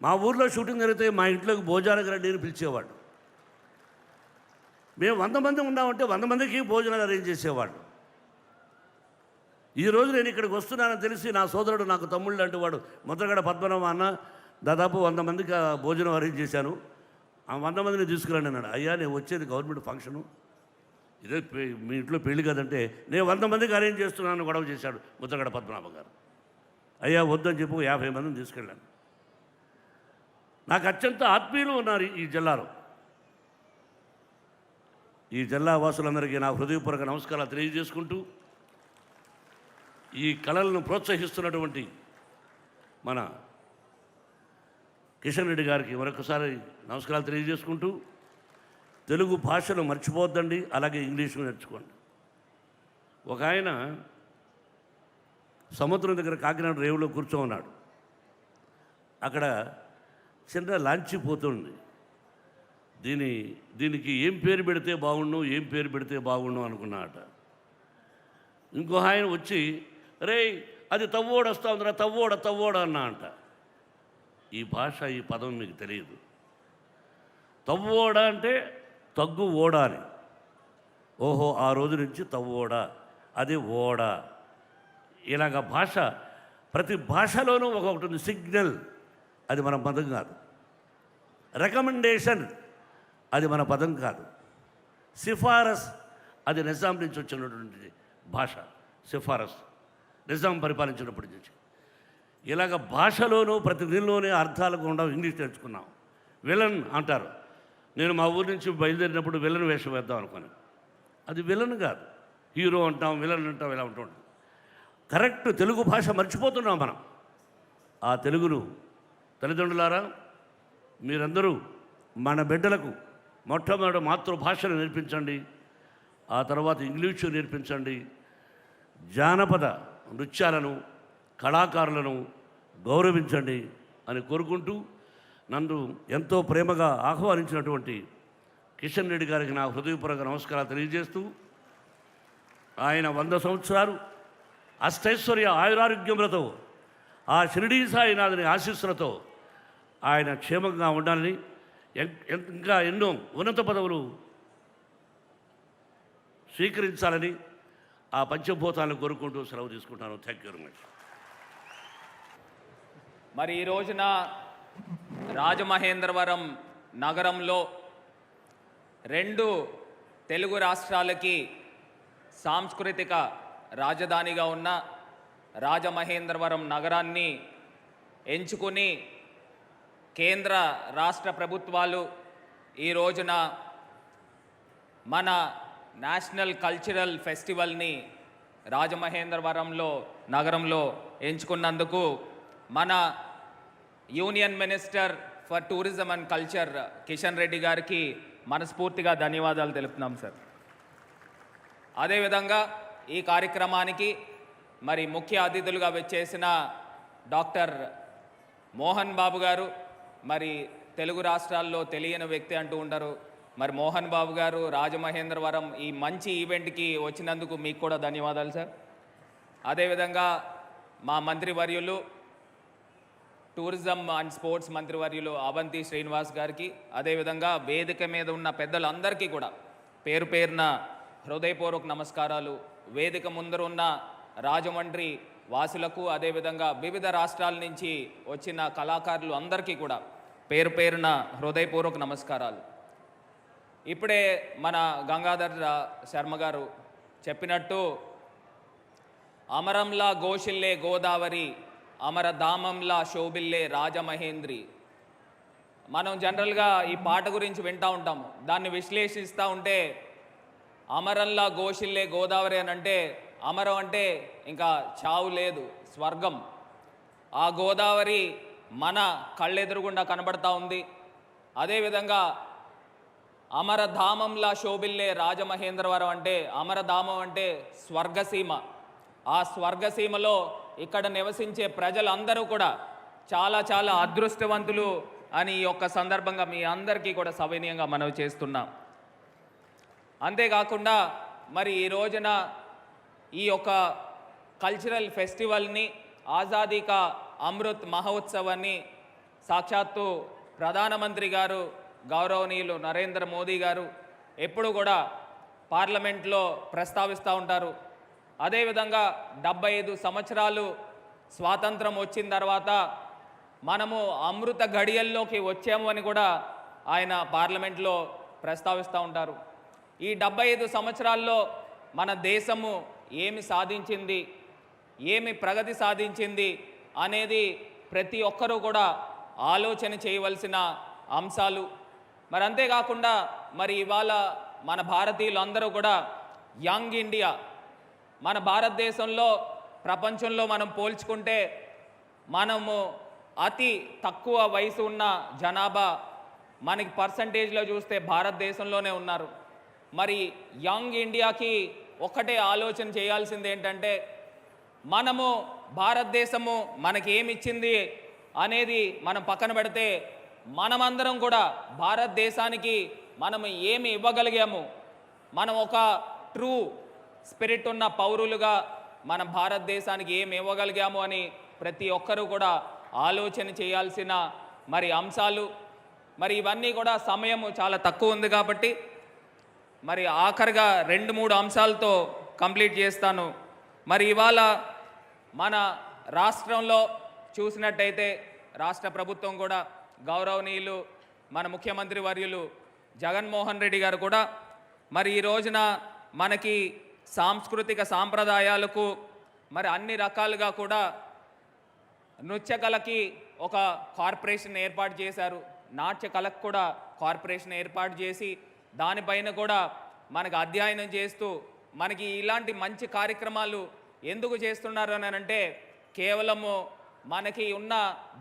మా ఊర్లో షూటింగ్ జరిగితే మా ఇంట్లోకి భోజనానికి రండి అని పిలిచేవాడు. మేము 100 మంది ఉన్నామంటే 100 మందికి భోజనాలు అరేంజ్ చేసేవాడు. ఈరోజు నేను ఇక్కడికి వస్తున్నానని తెలిసి నా సోదరుడు, నాకు తమ్ముళ్ళు అంటే వాడు ముద్రగడ పద్మనాభ అన్న, దాదాపు 100 మందికి భోజనం అరేంజ్ చేశాను, ఆ 100 మందిని తీసుకురండి అన్నాడు. అయ్యా నేను వచ్చేది గవర్నమెంట్ ఫంక్షను, ఇదే మీ ఇంట్లో పెళ్లి కదంటే నేను 100 మందికి అరేంజ్ చేస్తున్నాను గొడవ చేశాడు ముద్రగడ పద్మనాభ గారు. అయ్యా వద్దని చెప్పి 50 మందిని తీసుకెళ్ళాను. నాకు అత్యంత ఆత్మీయులు ఉన్నారు ఈ జిల్లాలో. ఈ జిల్లా వాసులందరికీ నా హృదయపూర్వక నమస్కారాలు తెలియజేసుకుంటూ, ఈ కళలను ప్రోత్సహిస్తున్నటువంటి మన కిషన్ రెడ్డి గారికి మరొకసారి నమస్కారాలు తెలియజేసుకుంటూ, తెలుగు భాషను మర్చిపోద్దండి, అలాగే ఇంగ్లీషు నేర్చుకోండి. ఒక ఆయన సముద్రం దగ్గర కాకినాడ రేవులో కూర్చోన్నాడు. అక్కడ చిన్న లాంచీ పోతుంది. దీనికి ఏం పేరు పెడితే బాగుండు అనుకున్నాట. ఇంకో ఆయన వచ్చి, రే అది తవ్వోడు వస్తూ ఉందిరా, తవ్వోడ అన్నా అంట. ఈ భాష, ఈ పదం మీకు తెలియదు. తవ్వోడ అంటే తగ్గు ఓడ అని. ఓహో, ఆ రోజు నుంచి తవ్వోడ, అది ఓడ. ఇలాగ భాష, ప్రతి భాషలోనూ ఒకటి ఉంది. సిగ్నల్, అది మన పదం కాదు. రికమెండేషన్, అది మన పదం కాదు. సిఫారస్, అది నిజాం నుంచి వచ్చినటువంటి భాష. సిఫారస్ నిజాం పరిపాలించినప్పటి నుంచి. ఇలాగ భాషలోనూ ప్రతి దీనిలోనే అర్థాలకు ఉండవు. ఇంగ్లీష్ నేర్చుకున్నాం. విలన్ అంటారు. నేను మా ఊరి నుంచి బయలుదేరినప్పుడు విలన్ వేషం వేద్దాం అనుకున్నాను. అది విలన్ కాదు, హీరో అంటాం, విలన్ అంటాం, ఇలా ఉంటూ ఉంటాం. కరెక్ట్ తెలుగు భాష మర్చిపోతున్నాం మనం. ఆ తెలుగును తల్లిదండ్రులారా, మీరందరూ మన బిడ్డలకు మొట్టమొదటి మాతృభాషను నేర్పించండి, ఆ తర్వాత ఇంగ్లీషు నేర్పించండి. జానపద నృత్యాలను, కళాకారులను గౌరవించండి అని కోరుకుంటూ నన్ను ఎంతో ప్రేమగా ఆహ్వానించినటువంటి కిషన్ రెడ్డి గారికి నా హృదయపూర్వక నమస్కారాలు తెలియజేస్తూ ఆయన 100 సంవత్సరాలు అష్టైశ్వర్య ఆయురారోగ్యములతో ఆ షిరిడీ సాయినాథుని ఆశీస్సులతో ఆయన క్షేమంగా ఉండాలని ఇంకా ఎన్నో ఉన్నత పదవులు స్వీకరించాలని ఆ పంచభూతాలను కోరుకుంటూ సెలవు తీసుకుంటాను. Thank you very much. మరి ఈ రోజున రాజమహేంద్రవరం నగరంలో 2 తెలుగు రాష్ట్రాలకి సాంస్కృతిక రాజధానిగా ఉన్న రాజమహేంద్రవరం నగరాన్ని ఎంచుకుని కేంద్ర రాష్ట్ర ప్రభుత్వాలు ఈ రోజున మన నేషనల్ కల్చరల్ ఫెస్టివల్ని రాజమహేంద్రవరంలో నగరంలో ఎంచుకున్నందుకు మన union minister for tourism and culture Kishan Reddy గారికి మనస్ఫూర్తిగా ధన్యవాదాలు తెలుపుతున్నాం సార్. అదేవిధంగా ఈ కార్యక్రమానికి మరి ముఖ్య అతిథులుగా వచ్చేసిన డాక్టర్ మోహన్ బాబు గారు, మరి తెలుగు రాష్ట్రాల్లో తెలియని వ్యక్తి అంటూ ఉంటారు. మరి మోహన్ బాబు గారు రాజమహేంద్రవరం ఈ మంచి ఈవెంట్కి వచ్చినందుకు మీకు కూడా ధన్యవాదాలు సార్. అదేవిధంగా మా మంత్రివర్యులు టూరిజం అండ్ స్పోర్ట్స్ మంత్రివర్యులు అవంతి శ్రీనివాస్ గారికి, అదేవిధంగా వేదిక మీద ఉన్న పెద్దలందరికీ కూడా పేరు పేరున హృదయపూర్వక నమస్కారాలు. వేదిక ముందర ఉన్న రాజమండ్రి వాసులకు, అదేవిధంగా వివిధ రాష్ట్రాల నుంచి వచ్చిన కళాకారులు అందరికీ కూడా పేరు పేరున హృదయపూర్వక నమస్కారాలు. ఇప్పుడే మన గంగాధర్ శర్మ గారు చెప్పినట్టు అమరంలా ఘోషిల్లే గోదావరి, అమరధామంలా శోభిల్లే రాజమహేంద్రి. మనం జనరల్గా ఈ పాట గురించి వింటూ ఉంటాము. దాన్ని విశ్లేషిస్తూ ఉంటే అమరంలా ఘోషిల్లే గోదావరి అని అంటే అమరం అంటే ఇంకా చావు లేదు, స్వర్గం. ఆ గోదావరి మన కళ్ళెదురుగుండా కనబడతా ఉంది. అదేవిధంగా అమరధామంలా శోభిల్లే రాజమహేంద్రవరం అంటే అమరధామం అంటే స్వర్గసీమ. ఆ స్వర్గసీమలో ఇక్కడ నివసించే ప్రజలందరూ కూడా చాలా చాలా అదృష్టవంతులు అని ఈ యొక్క సందర్భంగా మీ అందరికీ కూడా సవినయంగా మనవి చేస్తున్నాం. అంతేకాకుండా మరి ఈ రోజున ఈ యొక్క కల్చరల్ ఫెస్టివల్ని ఆజాదీ కా అమృత్ మహోత్సవాన్ని సాక్షాత్తు ప్రధానమంత్రి గారు గౌరవనీయులు నరేంద్ర మోదీ గారు ఎప్పుడు కూడా పార్లమెంట్లో ప్రస్తావిస్తూ ఉంటారు. అదేవిధంగా 75 సంవత్సరాలు స్వాతంత్రం వచ్చిన తర్వాత మనము అమృత ఘడియల్లోకి వచ్చాము అని కూడా ఆయన పార్లమెంట్లో ప్రస్తావిస్తూ ఉంటారు. ఈ 75 సంవత్సరాల్లో మన దేశము ఏమి సాధించింది, ఏమి ప్రగతి సాధించింది అనేది ప్రతి ఒక్కరూ కూడా ఆలోచన చేయవలసిన అంశాలు. మరి అంతేకాకుండా మరి ఇవాళ మన భారతీయులు అందరూ కూడా యంగ్ ఇండియా, మన భారతదేశంలో ప్రపంచంలో మనం పోల్చుకుంటే మనము అతి తక్కువ వయసు ఉన్న జనాభా మనకి పర్సంటేజ్లో చూస్తే భారతదేశంలోనే ఉన్నారు. మరి యంగ్ ఇండియాకి ఒకటే ఆలోచన చేయాల్సింది ఏంటంటే మనము భారతదేశము మనకి ఏమి ఇచ్చింది అనేది మనం పక్కన పెడితే మనమందరం కూడా భారతదేశానికి మనం ఏమి ఇవ్వగలిగాము, మనం ఒక ట్రూ స్పిరిట్ ఉన్న పౌరులుగా మన భారతదేశానికి ఏమి ఇవ్వగలిగాము అని ప్రతి ఒక్కరూ కూడా ఆలోచన చేయాల్సిన మరి అంశాలు. మరి ఇవన్నీ కూడా సమయము చాలా తక్కువ ఉంది కాబట్టి మరి ఆఖరిగా 2-3 అంశాలతో కంప్లీట్ చేస్తాను. మరి ఇవాళ మన రాష్ట్రంలో చూసినట్టయితే రాష్ట్ర ప్రభుత్వం కూడా గౌరవనీయులు మన ముఖ్యమంత్రి వర్యులు జగన్మోహన్ రెడ్డి గారు కూడా మరి ఈ రోజున మనకి సాంస్కృతిక సాంప్రదాయాలకు మరి అన్ని రకాలుగా కూడా నృత్య కళకి ఒక కార్పొరేషన్ ఏర్పాటు చేశారు. నాట్య కళకు కూడా కార్పొరేషన్ ఏర్పాటు చేసి దానిపైన కూడా మనకు అధ్యయనం చేస్తూ మనకి ఇలాంటి మంచి కార్యక్రమాలు ఎందుకు చేస్తున్నారు అని అంటే కేవలము మనకి ఉన్న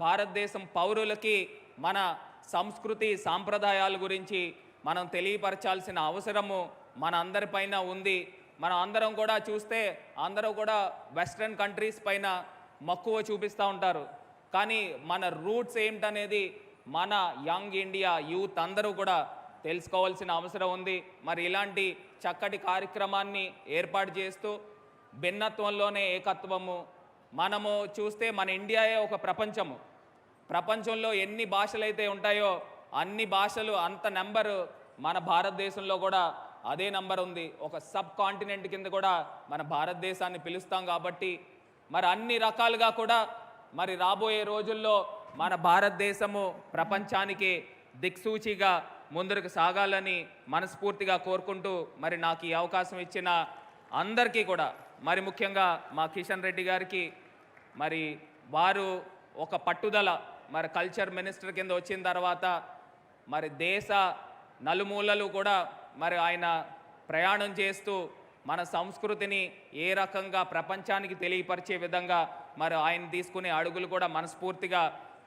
భారతదేశం పౌరులకి మన సంస్కృతి సాంప్రదాయాల గురించి మనం తెలియపరచాల్సిన అవసరము మన అందరిపైన ఉంది. మనం అందరం కూడా చూస్తే అందరూ కూడా వెస్ట్రన్ కంట్రీస్ పైన మక్కువ చూపిస్తూ ఉంటారు. కానీ మన రూట్స్ ఏమిటనేది మన యంగ్ ఇండియా యూత్ అందరూ కూడా తెలుసుకోవాల్సిన అవసరం ఉంది. మరి ఇలాంటి చక్కటి కార్యక్రమాన్ని ఏర్పాటు చేస్తూ భిన్నత్వంలోనే ఏకత్వము, మనము చూస్తే మన ఇండియాయే ఒక ప్రపంచము. ప్రపంచంలో ఎన్ని భాషలు అయితే ఉంటాయో అన్ని భాషలు అంత నెంబరు మన భారతదేశంలో కూడా అదే నంబర్ ఉంది. ఒక సబ్ కాంటినెంట్ కింద కూడా మన భారతదేశాన్ని పిలుస్తాం కాబట్టి మరి అన్ని రకాలుగా కూడా మరి రాబోయే రోజుల్లో మన భారతదేశము ప్రపంచానికి దిక్సూచిగా ముందుకు సాగాలని మనస్ఫూర్తిగా కోరుకుంటూ మరి నాకు ఈ అవకాశం ఇచ్చిన అందరికీ కూడా మరి ముఖ్యంగా మా కిషన్ రెడ్డి గారికి మరి వారు ఒక పట్టుదల మరి కల్చర్ మినిస్టర్ కింద వచ్చిన తర్వాత మరి దేశ నలుమూలలు కూడా మరి ఆయన ప్రయాణం చేస్తూ మన సంస్కృతిని ఏ రకంగా ప్రపంచానికి తెలియపరిచే విధంగా మరి ఆయన తీసుకునే అడుగులు కూడా మనస్ఫూర్తిగా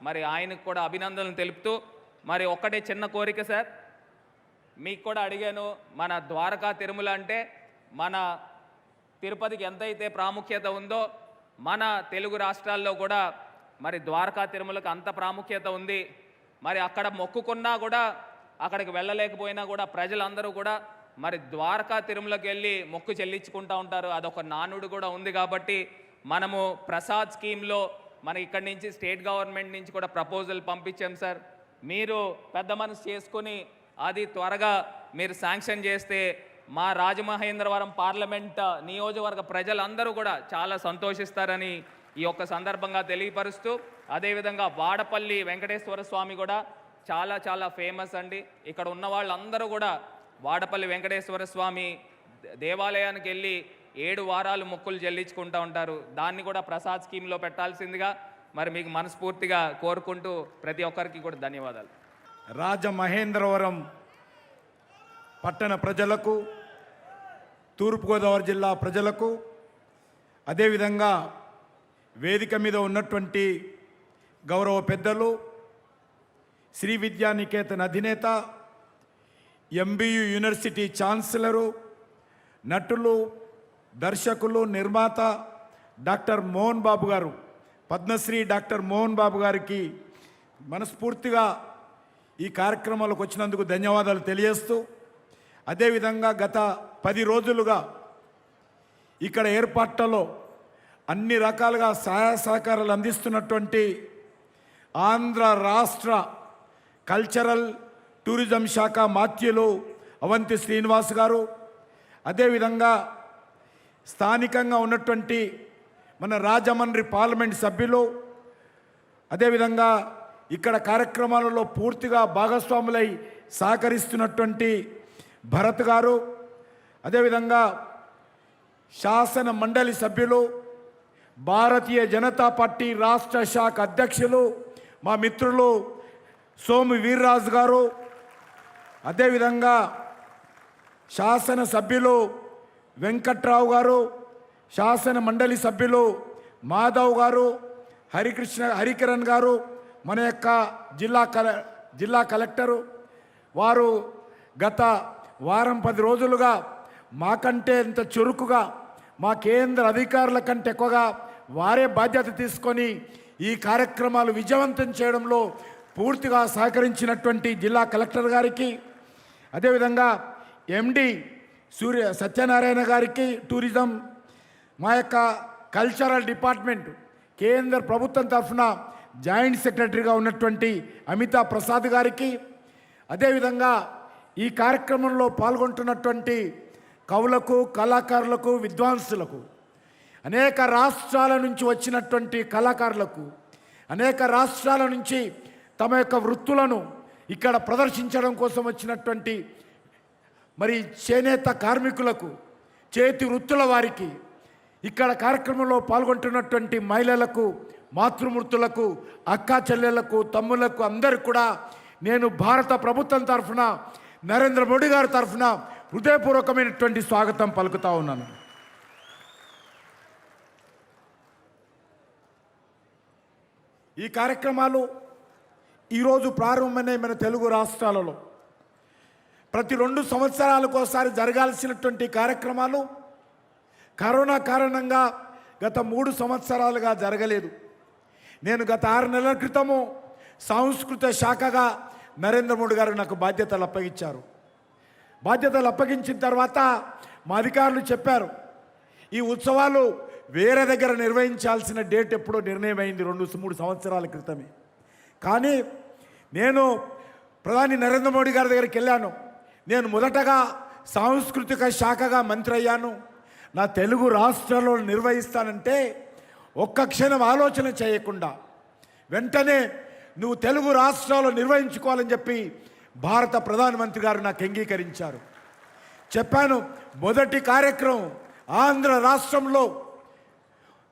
మరి ఆయనకు కూడా అభినందనలు తెలుపుతూ మరి ఒక్కటే చిన్న కోరిక సార్, మీకు కూడా అడిగాను. మన ద్వారకా తిరుమల అంటే మన తిరుపతికి ఎంతైతే ప్రాముఖ్యత ఉందో మన తెలుగు రాష్ట్రాల్లో కూడా మరి ద్వారకా తిరుమలకు అంత ప్రాముఖ్యత ఉంది. మరి అక్కడ మొక్కుకున్నా కూడా అక్కడికి వెళ్ళలేకపోయినా కూడా ప్రజలందరూ కూడా మరి ద్వారకా తిరుమలకి వెళ్ళి మొక్కు చెల్లించుకుంటూ ఉంటారు. అదొక నానుడు కూడా ఉంది. కాబట్టి మనము ప్రసాద్ స్కీమ్లో మన ఇక్కడి నుంచి స్టేట్ గవర్నమెంట్ నుంచి కూడా ప్రపోజల్ పంపించాం సార్. మీరు పెద్ద మనసు చేసుకుని అది త్వరగా మీరు శాంక్షన్ చేస్తే మా రాజమహేంద్రవరం పార్లమెంట్ నియోజకవర్గ ప్రజలందరూ కూడా చాలా సంతోషిస్తారని ఈ యొక్క సందర్భంగా తెలియపరుస్తూ, అదేవిధంగా వాడపల్లి వెంకటేశ్వర స్వామి కూడా చాలా చాలా ఫేమస్ అండి. ఇక్కడ ఉన్న వాళ్ళందరూ కూడా వాడపల్లి వెంకటేశ్వర స్వామి దేవాలయానికి వెళ్ళి 7 వారాలు మొక్కులు చెల్లించుకుంటూ ఉంటారు. దాన్ని కూడా ప్రసాద్ స్కీమ్లో పెట్టాల్సిందిగా మరి మీకు మనస్ఫూర్తిగా కోరుకుంటూ ప్రతి ఒక్కరికి కూడా ధన్యవాదాలు. రాజమహేంద్రవరం పట్టణ ప్రజలకు, తూర్పుగోదావరి జిల్లా ప్రజలకు, అదేవిధంగా వేదిక మీద ఉన్నటువంటి గౌరవ పెద్దలు, శ్రీ విద్యానికేతన్ అధినేత, ఎంబీయు యూనివర్సిటీ ఛాన్సలరు, నటులు, దర్శకులు, నిర్మాత డాక్టర్ మోహన్ బాబు గారు, పద్మశ్రీ డాక్టర్ మోహన్ బాబు గారికి మనస్ఫూర్తిగా ఈ కార్యక్రమాలకు వచ్చినందుకు ధన్యవాదాలు తెలియజేస్తూ, అదేవిధంగా గత 10 రోజులుగా ఇక్కడ ఏర్పాట్లలో అన్ని రకాలుగా సహాయ సహకారాలు అందిస్తున్నటువంటి ఆంధ్ర రాష్ట్ర కల్చరల్ టూరిజం శాఖ మాత్యులు అవంతి శ్రీనివాస్ గారు, అదేవిధంగా స్థానికంగా ఉన్నటువంటి మన రాజమండ్రి పార్లమెంట్ సభ్యులు, అదేవిధంగా ఇక్కడ కార్యక్రమాలలో పూర్తిగా భాగస్వాములై సహకరిస్తున్నటువంటి భరత్ గారు, అదేవిధంగా శాసన మండలి సభ్యులు, భారతీయ జనతా పార్టీ రాష్ట్ర శాఖ అధ్యక్షులు మా మిత్రులు సోము వీర్రాజు గారు, అదేవిధంగా శాసన సభ్యులు వెంకట్రావు గారు, శాసన మండలి సభ్యులు మాధవ్ గారు, హరికిరణ్ గారు, మన యొక్క జిల్లా కలెక్టరు వారు గత వారం 10 రోజులుగా మాకంటే ఎంత చురుకుగా, మా కేంద్ర అధికారుల కంటే ఎక్కువగా వారే బాధ్యత తీసుకొని ఈ కార్యక్రమాలు విజయవంతం చేయడంలో పూర్తిగా సహకరించినటువంటి జిల్లా కలెక్టర్ గారికి, అదేవిధంగా ఎండి సత్యనారాయణ గారికి టూరిజం, మా యొక్క కల్చరల్ డిపార్ట్మెంట్ కేంద్ర ప్రభుత్వం తరఫున జాయింట్ సెక్రటరీగా ఉన్నటువంటి అమితా ప్రసాద్ గారికి, అదేవిధంగా ఈ కార్యక్రమంలో పాల్గొంటున్నటువంటి కవులకు, కళాకారులకు, విద్వాంసులకు, అనేక రాష్ట్రాల నుంచి వచ్చినటువంటి కళాకారులకు, అనేక రాష్ట్రాల నుంచి తమ యొక్క వృత్తులను ఇక్కడ ప్రదర్శించడం కోసం వచ్చినటువంటి మరి చేనేత కార్మికులకు, చేతి వృత్తుల వారికి, ఇక్కడ కార్యక్రమంలో పాల్గొంటున్నటువంటి మహిళలకు, మాతృమూర్తులకు, అక్కా చెల్లెళ్లకు, తమ్ముళ్లకు అందరికీ కూడా నేను భారత ప్రభుత్వం తరఫున, నరేంద్ర మోడీ గారి తరఫున హృదయపూర్వకమైనటువంటి స్వాగతం పలుకుతా ఉన్నాను. ఈ కార్యక్రమాలు ఈరోజు ప్రారంభమైన మన తెలుగు రాష్ట్రాలలో ప్రతి 2 సంవత్సరాలకు ఒకసారి జరగాల్సినటువంటి కార్యక్రమాలు కరోనా కారణంగా గత 3 సంవత్సరాలుగా జరగలేదు. నేను గత 6 నెలల క్రితము సాంస్కృతిక శాఖగా నరేంద్ర మోడీ గారు నాకు బాధ్యతలు అప్పగించారు. బాధ్యతలు అప్పగించిన తర్వాత మా అధికారులు చెప్పారు, ఈ ఉత్సవాలు వేరే దగ్గర నిర్వహించాల్సిన డేట్ ఎప్పుడో నిర్ణయమైంది 2-3 సంవత్సరాల క్రితమే. కానీ నేను ప్రధాని నరేంద్ర మోడీ గారి దగ్గరికి వెళ్ళాను. నేను మొదటగా సాంస్కృతిక శాఖగా మంత్రి అయ్యాను, నా తెలుగు రాష్ట్రాల్లో నిర్వహిస్తానంటే ఒక్క క్షణం ఆలోచన చేయకుండా వెంటనే నువ్వు తెలుగు రాష్ట్రాల్లో నిర్వహించుకోవాలని చెప్పి భారత ప్రధానమంత్రి గారు నాకు అంగీకరించారు. చెప్పాను, మొదటి కార్యక్రమం ఆంధ్ర రాష్ట్రంలో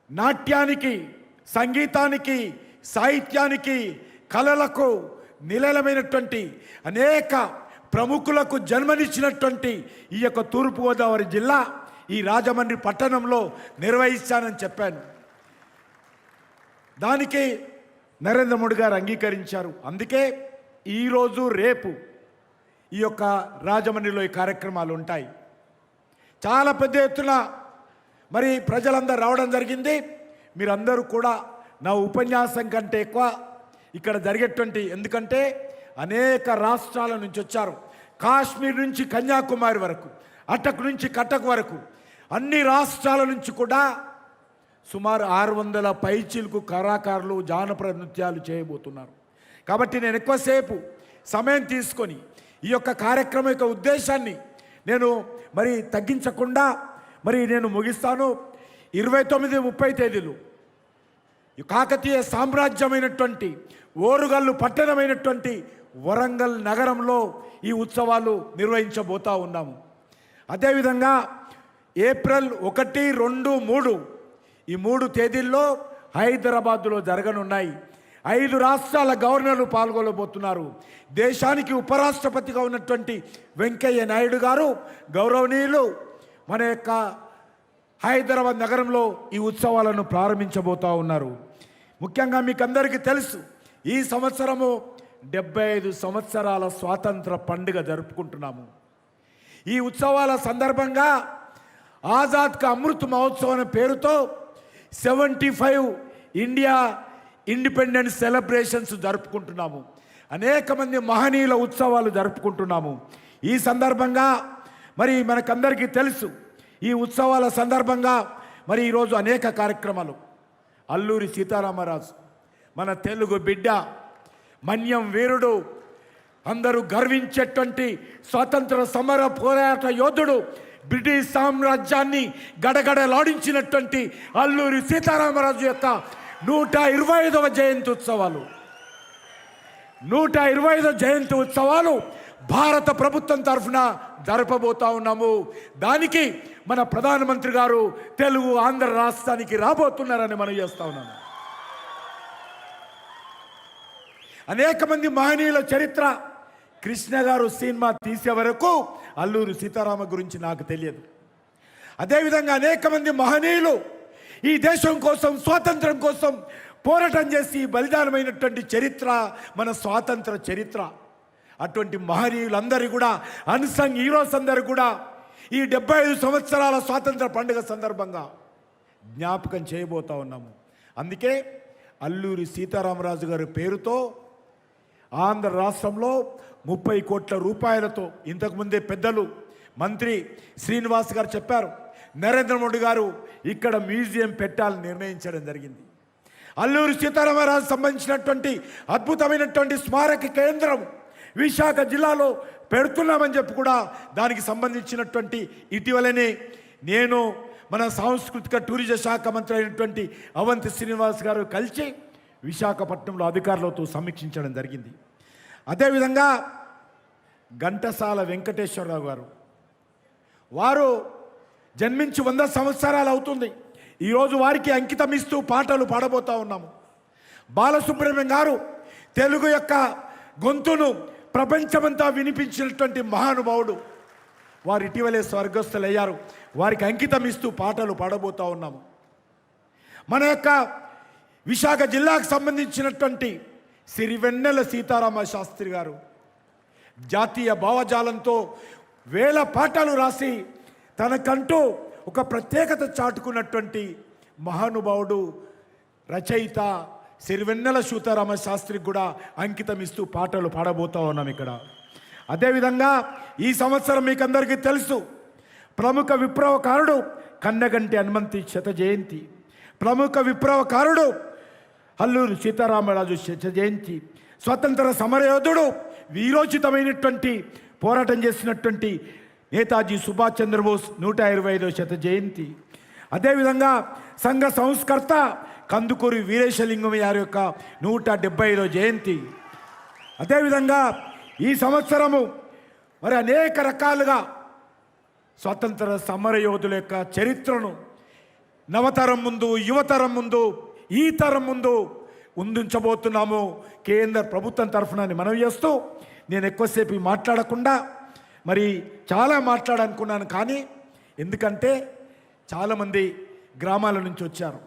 నాట్యానికి, సంగీతానికి, సాహిత్యానికి, కళలకు నిలయమైనటువంటి అనేక ప్రముఖులకు జన్మనిచ్చినటువంటి ఈ యొక్క తూర్పుగోదావరి జిల్లా ఈ రాజమండ్రి పట్టణంలో నిర్వహిస్తానని చెప్పాను. దానికి నరేంద్ర మోడీ గారు అంగీకరించారు. అందుకే ఈరోజు రేపు ఈ యొక్క రాజమండ్రిలో ఈ కార్యక్రమాలు ఉంటాయి. చాలా పెద్ద ఎత్తున మరి ప్రజలందరూ రావడం జరిగింది. మీరందరూ కూడా నా ఉపన్యాసం కంటే ఎక్కువ ఇక్కడ జరిగేటువంటి, ఎందుకంటే అనేక రాష్ట్రాల నుంచి వచ్చారు. కాశ్మీర్ నుంచి కన్యాకుమారి వరకు, అటక్ నుంచి కటక్ వరకు అన్ని రాష్ట్రాల నుంచి కూడా సుమారు 600 పైచిలకు కళాకారులు జానపద నృత్యాలు చేయబోతున్నారు. కాబట్టి నేను ఎక్కువసేపు సమయం తీసుకొని ఈ యొక్క కార్యక్రమం యొక్క ఉద్దేశాన్ని నేను మరి తగ్గించకుండా మరి నేను ముగిస్తాను. 29-30 తేదీలు కాకతీయ సామ్రాజ్యమైనటువంటి ఓరుగల్లు పట్టణమైనటువంటి వరంగల్ నగరంలో ఈ ఉత్సవాలు నిర్వహించబోతా ఉన్నాము. అదేవిధంగా ఏప్రిల్ 1, 2, 3 ఈ 3 తేదీల్లో హైదరాబాదులో జరగనున్నాయి. 5 రాష్ట్రాల గవర్నర్లు పాల్గొనబోతున్నారు. దేశానికి ఉపరాష్ట్రపతిగా ఉన్నటువంటి వెంకయ్య నాయుడు గారు గౌరవనీయులు మన యొక్క హైదరాబాద్ నగరంలో ఈ ఉత్సవాలను ప్రారంభించబోతూ ఉన్నారు. ముఖ్యంగా మీకు అందరికీ తెలుసు, ఈ సంవత్సరము 75 సంవత్సరాల స్వాతంత్ర పండుగ జరుపుకుంటున్నాము. ఈ ఉత్సవాల సందర్భంగా ఆజాద్ కా అమృత్ మహోత్సవం అనే పేరుతో 75 ఇండియా ఇండిపెండెన్స్ సెలబ్రేషన్స్ జరుపుకుంటున్నాము. అనేక మంది మహనీయుల ఉత్సవాలు జరుపుకుంటున్నాము. ఈ సందర్భంగా మరి మనకందరికీ తెలుసు, ఈ ఉత్సవాల సందర్భంగా మరి ఈరోజు అనేక కార్యక్రమాలు. అల్లూరి సీతారామరాజు మన తెలుగు బిడ్డ, మన్యం వీరుడు, అందరూ గర్వించేటువంటి స్వాతంత్ర సమర పోరాట యోధుడు, బ్రిటిష్ సామ్రాజ్యాన్ని గడగడలాడించినటువంటి అల్లూరి సీతారామరాజు యొక్క 125వ జయంతి ఉత్సవాలు 125వ జయంతి ఉత్సవాలు భారత ప్రభుత్వం తరఫున జరపబోతా ఉన్నాము. దానికి మన ప్రధానమంత్రి గారు తెలుగు ఆంధ్ర రాష్ట్రానికి రాబోతున్నారని మనం చేస్తా ఉన్నాము. అనేక మంది మహనీయుల చరిత్ర, కృష్ణ గారు సినిమా తీసే వరకు అల్లూరి సీతారామ గురించి నాకు తెలియదు. అదేవిధంగా అనేక మంది మహనీయులు ఈ దేశం కోసం, స్వాతంత్రం కోసం పోరాటం చేసి బలిదానమైనటువంటి చరిత్ర మన స్వాతంత్ర చరిత్ర. అటువంటి మహనీయులందరూ కూడా, అన్సంగ్ హీరోస్ అందరూ కూడా ఈ 75 సంవత్సరాల స్వాతంత్ర పండుగ సందర్భంగా జ్ఞాపకం చేయబోతా ఉన్నాము. అందుకే అల్లూరి సీతారామరాజు గారి పేరుతో ఆంధ్ర రాష్ట్రంలో 30 కోట్ల రూపాయలతో, ఇంతకుముందే పెద్దలు మంత్రి శ్రీనివాస్ గారు చెప్పారు, నరేంద్ర మోడీ గారు ఇక్కడ మ్యూజియం పెట్టాలని నిర్ణయించడం జరిగింది. అల్లూరి సీతారామరాజు సంబంధించినటువంటి అద్భుతమైనటువంటి స్మారక కేంద్రం విశాఖ జిల్లాలో పెడుతున్నామని చెప్పి కూడా దానికి సంబంధించినటువంటి ఇటీవలనే నేను మన సాంస్కృతిక టూరిజం శాఖ మంత్రి అయినటువంటి అవంతి శ్రీనివాస్ గారు కలిసి విశాఖపట్నంలో అధికారులతో సమీక్షించడం జరిగింది. అదేవిధంగా ఘంటసాల వెంకటేశ్వరరావు గారు, వారు జన్మించి 100 సంవత్సరాలు అవుతుంది. ఈరోజు వారికి అంకితం ఇస్తూ పాటలు పాడబోతా ఉన్నాము. బాలసుబ్రహ్మణ్యం గారు తెలుగు యొక్క గొంతును ప్రపంచమంతా వినిపించినటువంటి మహానుభావుడు. వారు ఇటీవలే స్వర్గస్థులయ్యారు. వారికి అంకితం ఇస్తూ పాటలు పాడబోతా ఉన్నాము. మన యొక్క విశాఖ జిల్లాకు సంబంధించినటువంటి సిరివెన్నెల సీతారామ శాస్త్రి గారు జాతీయ భావజాలంతో వేల పాటలు రాసి తనకంటూ ఒక ప్రత్యేకత చాటుకున్నటువంటి మహానుభావుడు, రచయిత, సిరివెన్నెల సీతారామ శాస్త్రికి కూడా అంకితం ఇస్తూ పాటలు పాడబోతా ఉన్నాం ఇక్కడ. అదేవిధంగా ఈ సంవత్సరం మీకు అందరికీ తెలుసు, ప్రముఖ విప్లవకారుడు కన్నగంటి హనుమంతి శత జయంతి, ప్రముఖ విప్లవకారుడు అల్లూరి సీతారామరాజు శత జయంతి, స్వతంత్ర సమరయోధుడు వీరోచితమైనటువంటి పోరాటం చేసినటువంటి నేతాజీ సుభాష్ చంద్రబోస్ 125వ శత జయంతి. అదేవిధంగా సంఘ సంస్కర్త కందుకూరి వీరేశలింగం గారి యొక్క 175వ జయంతి. అదేవిధంగా ఈ సంవత్సరము మరి అనేక రకాలుగా స్వతంత్ర సమరయోధుల యొక్క చరిత్రను నవతరం ముందు, యువతరం ముందు, ఈ తరం ముందు ఉండించబోతున్నాము కేంద్ర ప్రభుత్వం తరఫున మనం చేస్తూ, నేను ఎక్కువసేపు మాట్లాడకుండా మరి చాలా మాట్లాడాలనుకున్నాను. కానీ ఎందుకంటే చాలామంది గ్రామాల నుంచి వచ్చారు,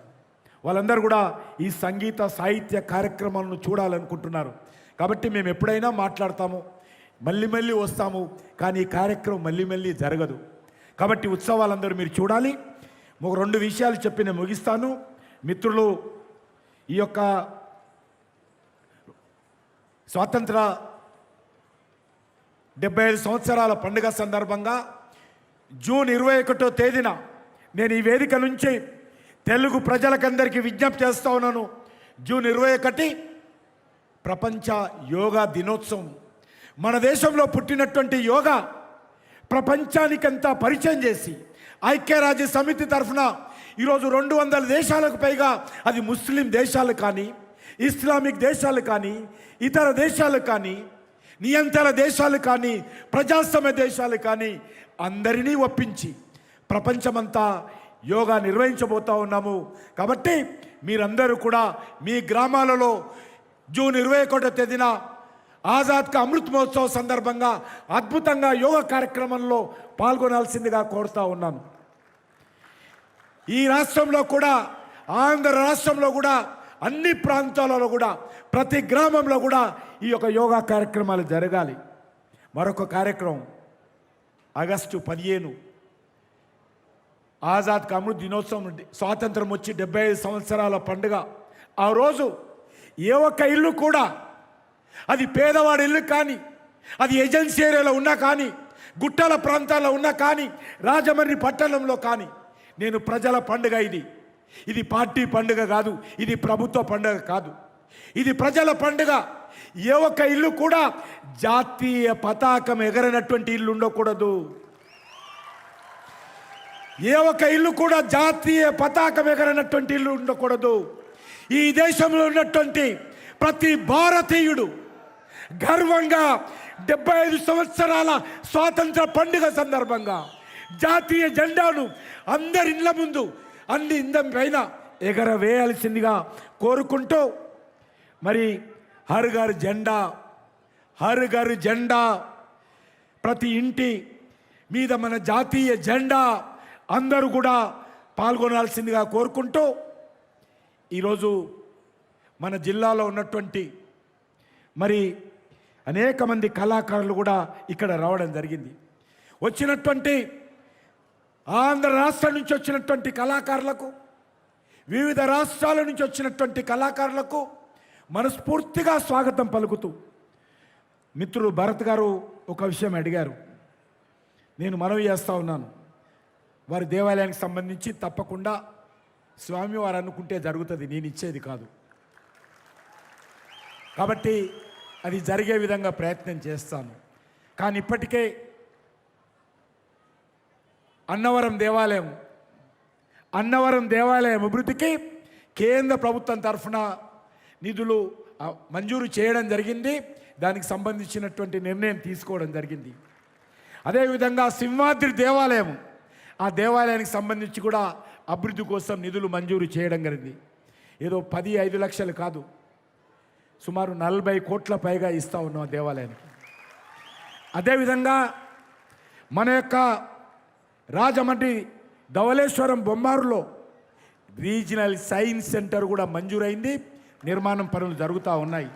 వాళ్ళందరూ కూడా ఈ సంగీత సాహిత్య కార్యక్రమాలను చూడాలనుకుంటున్నారు. కాబట్టి మేము ఎప్పుడైనా మాట్లాడతాము, మళ్ళీ మళ్ళీ వస్తాము, కానీ ఈ కార్యక్రమం మళ్ళీ మళ్ళీ జరగదు. కాబట్టి ఉత్సవాలందరూ మీరు చూడాలి. ఒక 2 విషయాలు చెప్పి నేను ముగిస్తాను. మిత్రులు, ఈ యొక్క స్వాతంత్ర 75 సంవత్సరాల పండుగ సందర్భంగా జూన్ 21వ తేదీన నేను ఈ వేదిక నుంచి తెలుగు ప్రజలకందరికీ విజ్ఞప్తి చేస్తా ఉన్నాను. జూన్ 21 ప్రపంచ యోగా దినోత్సవం. మన దేశంలో పుట్టినటువంటి యోగా ప్రపంచానికంతా పరిచయం చేసి ఐక్యరాజ్య సమితి తరఫున ఈరోజు 200 దేశాలకు పైగా, అది ముస్లిం దేశాలు కానీ, ఇస్లామిక్ దేశాలు కానీ, ఇతర దేశాలు కానీ, నియంత్రణ దేశాలు కానీ, ప్రజాస్వామ్య దేశాలు కానీ అందరినీ ఒప్పించి ప్రపంచమంతా యోగా నిర్వహించబోతా ఉన్నాము. కాబట్టి మీరందరూ కూడా మీ గ్రామాలలో జూన్ 21వ తేదీన ఆజాద్ కా అమృత్ మహోత్సవ్ సందర్భంగా అద్భుతంగా యోగా కార్యక్రమంలో పాల్గొనాల్సిందిగా కోరుతా ఉన్నాను. ఈ రాష్ట్రంలో కూడా, ఆంధ్ర రాష్ట్రంలో కూడా, అన్ని ప్రాంతాలలో కూడా, ప్రతి గ్రామంలో కూడా ఈ యొక్క యోగా కార్యక్రమాలు జరగాలి. మరొక కార్యక్రమం ఆగస్టు 15 ఆజాద్ కా అమృత్ దినోత్సవం, స్వాతంత్రం వచ్చి 75 సంవత్సరాల పండుగ. ఆ రోజు ఏ ఒక్క ఇల్లు కూడా, అది పేదవాడి ఇల్లు కానీ, అది ఏజెన్సీ ఏరియాలో ఉన్నా కానీ, గుట్టల ప్రాంతాల్లో ఉన్నా కానీ, రాజమండ్రి పట్టణంలో కానీ, నేను ప్రజల పండుగ ఇది పార్టీ పండుగ కాదు, ఇది ప్రభుత్వ పండుగ కాదు, ఇది ప్రజల పండుగ. ఏ ఒక్క ఇల్లు కూడా జాతీయ పతాకం ఎగరనటువంటి ఇల్లు ఉండకూడదు. ఏ ఒక్క ఇల్లు కూడా జాతీయ పతాకం ఎగరనటువంటి ఇల్లు ఉండకూడదు. ఈ దేశంలో ఉన్నటువంటి ప్రతి భారతీయుడు గర్వంగా 75 సంవత్సరాల స్వాతంత్ర పండుగ సందర్భంగా జాతీయ జెండాను అందరి ఇళ్ళ ముందు, అన్ని ఇంధం పైన ఎగరవేయాల్సిందిగా కోరుకుంటూ, మరి హర్ ఘర్ జెండా, హర్ ఘర్ జెండా, ప్రతి ఇంటి మీద మన జాతీయ జెండా అందరూ కూడా పాల్గొనాల్సిందిగా కోరుకుంటూ, ఈరోజు మన జిల్లాలో ఉన్నటువంటి మరి అనేక మంది కళాకారులు కూడా ఇక్కడ రావడం జరిగింది. వచ్చినటువంటి ఆంధ్ర రాష్ట్రం నుంచి వచ్చినటువంటి కళాకారులకు, వివిధ రాష్ట్రాల నుంచి వచ్చినటువంటి కళాకారులకు మనస్ఫూర్తిగా స్వాగతం పలుకుతూ, మిత్రులు భరత్ గారు ఒక విషయం అడిగారు, నేను మనవి చేస్తూ ఉన్నాను. వారి దేవాలయానికి సంబంధించి తప్పకుండా స్వామివారు అనుకుంటే జరుగుతుంది, నేను ఇచ్చేది కాదు. కాబట్టి అది జరిగే విధంగా ప్రయత్నం చేస్తాను. కానీ ఇప్పటికే అన్నవరం దేవాలయం అభివృద్ధికి కేంద్ర ప్రభుత్వం తరఫున నిధులు మంజూరు చేయడం జరిగింది. దానికి సంబంధించినటువంటి నిర్ణయం తీసుకోవడం జరిగింది. అదేవిధంగా సింహాద్రి దేవాలయం, ఆ దేవాలయానికి సంబంధించి కూడా అభివృద్ధి కోసం నిధులు మంజూరు చేయడం జరిగింది. ఏదో 10-5 లక్షలు కాదు, సుమారు 40 కోట్ల పైగా ఇస్తూ ఉన్నాం దేవాలయానికి. అదేవిధంగా మన యొక్క రాజమండ్రి ధవళేశ్వరం బొమ్మారులో రీజనల్ సైన్స్ సెంటర్ కూడా మంజూరైంది, నిర్మాణం పనులు జరుగుతూ ఉన్నాయి.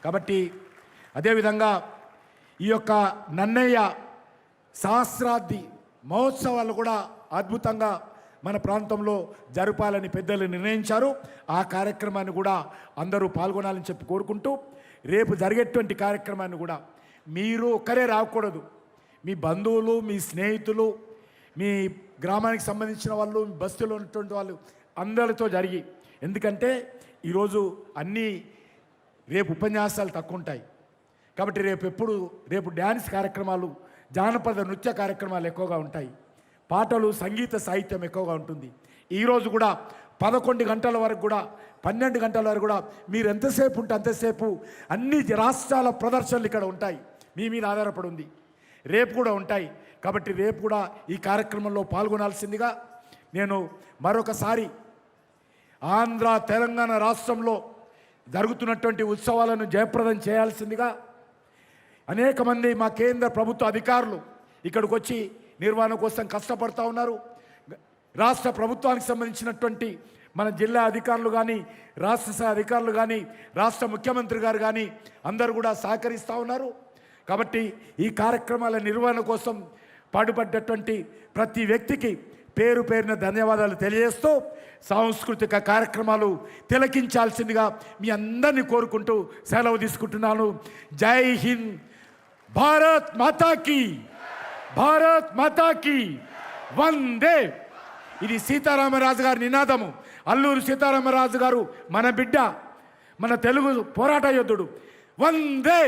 కాబట్టి అదేవిధంగా ఈ యొక్క నన్నయ్య సహస్రాబ్ది మహోత్సవాలు కూడా అద్భుతంగా మన ప్రాంతంలో జరపాలని పెద్దలు నిర్ణయించారు. ఆ కార్యక్రమాన్ని కూడా అందరూ పాల్గొనాలని చెప్పి కోరుకుంటూ, రేపు జరిగేటువంటి కార్యక్రమాన్ని కూడా మీరు ఒక్కరే రాకూడదు, మీ బంధువులు, మీ స్నేహితులు, మీ గ్రామానికి సంబంధించిన వాళ్ళు, మీ బస్తీలో ఉన్నటువంటి వాళ్ళు అందరితో జరిగి, ఎందుకంటే ఈరోజు రేపు ఉపన్యాసాలు తక్కువ ఉంటాయి కాబట్టి రేపు డ్యాన్స్ కార్యక్రమాలు, జానపద నృత్య కార్యక్రమాలు ఎక్కువగా ఉంటాయి, పాటలు, సంగీత సాహిత్యం ఎక్కువగా ఉంటుంది. ఈరోజు కూడా 11 గంటల వరకు కూడా 12 గంటల వరకు కూడా మీరు ఎంతసేపు ఉంటే అంతసేపు అన్ని రాష్ట్రాల ప్రదర్శనలు ఇక్కడ ఉంటాయి. మీ మీద ఆధారపడి ఉంది. రేపు కూడా ఉంటాయి. కాబట్టి రేపు కూడా ఈ కార్యక్రమంలో పాల్గొనాల్సిందిగా నేను మరొకసారి ఆంధ్ర, తెలంగాణ రాష్ట్రంలో జరుగుతున్నటువంటి ఉత్సవాలను జయప్రదం చేయాల్సిందిగా అనేక మంది మా కేంద్ర ప్రభుత్వ అధికారులు ఇక్కడికి వచ్చి నిర్వహణ కోసం కష్టపడుతూ ఉన్నారు. రాష్ట్ర ప్రభుత్వానికి సంబంధించినటువంటి మన జిల్లా అధికారులు కానీ, రాష్ట్ర స్థాయి అధికారులు కానీ, రాష్ట్ర ముఖ్యమంత్రి గారు కానీ అందరూ కూడా సహకరిస్తూ ఉన్నారు. కాబట్టి ఈ కార్యక్రమాల నిర్వహణ కోసం పాటుపడ్డటువంటి ప్రతి వ్యక్తికి పేరు పేరున ధన్యవాదాలు తెలియజేస్తూ, సాంస్కృతిక కార్యక్రమాలు తిలకించాల్సిందిగా మీ అందరినీ కోరుకుంటూ సెలవు తీసుకుంటున్నాను. జై హింద్. భారత్ మాతాకి, భారత్ మాతాకి వందే. ఇది సీతారామరాజు గారి నినాదము. అల్లూరు సీతారామరాజు గారు మన బిడ్డ, మన తెలుగు పోరాట యోధుడు. వందే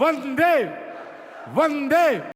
వందే వందే.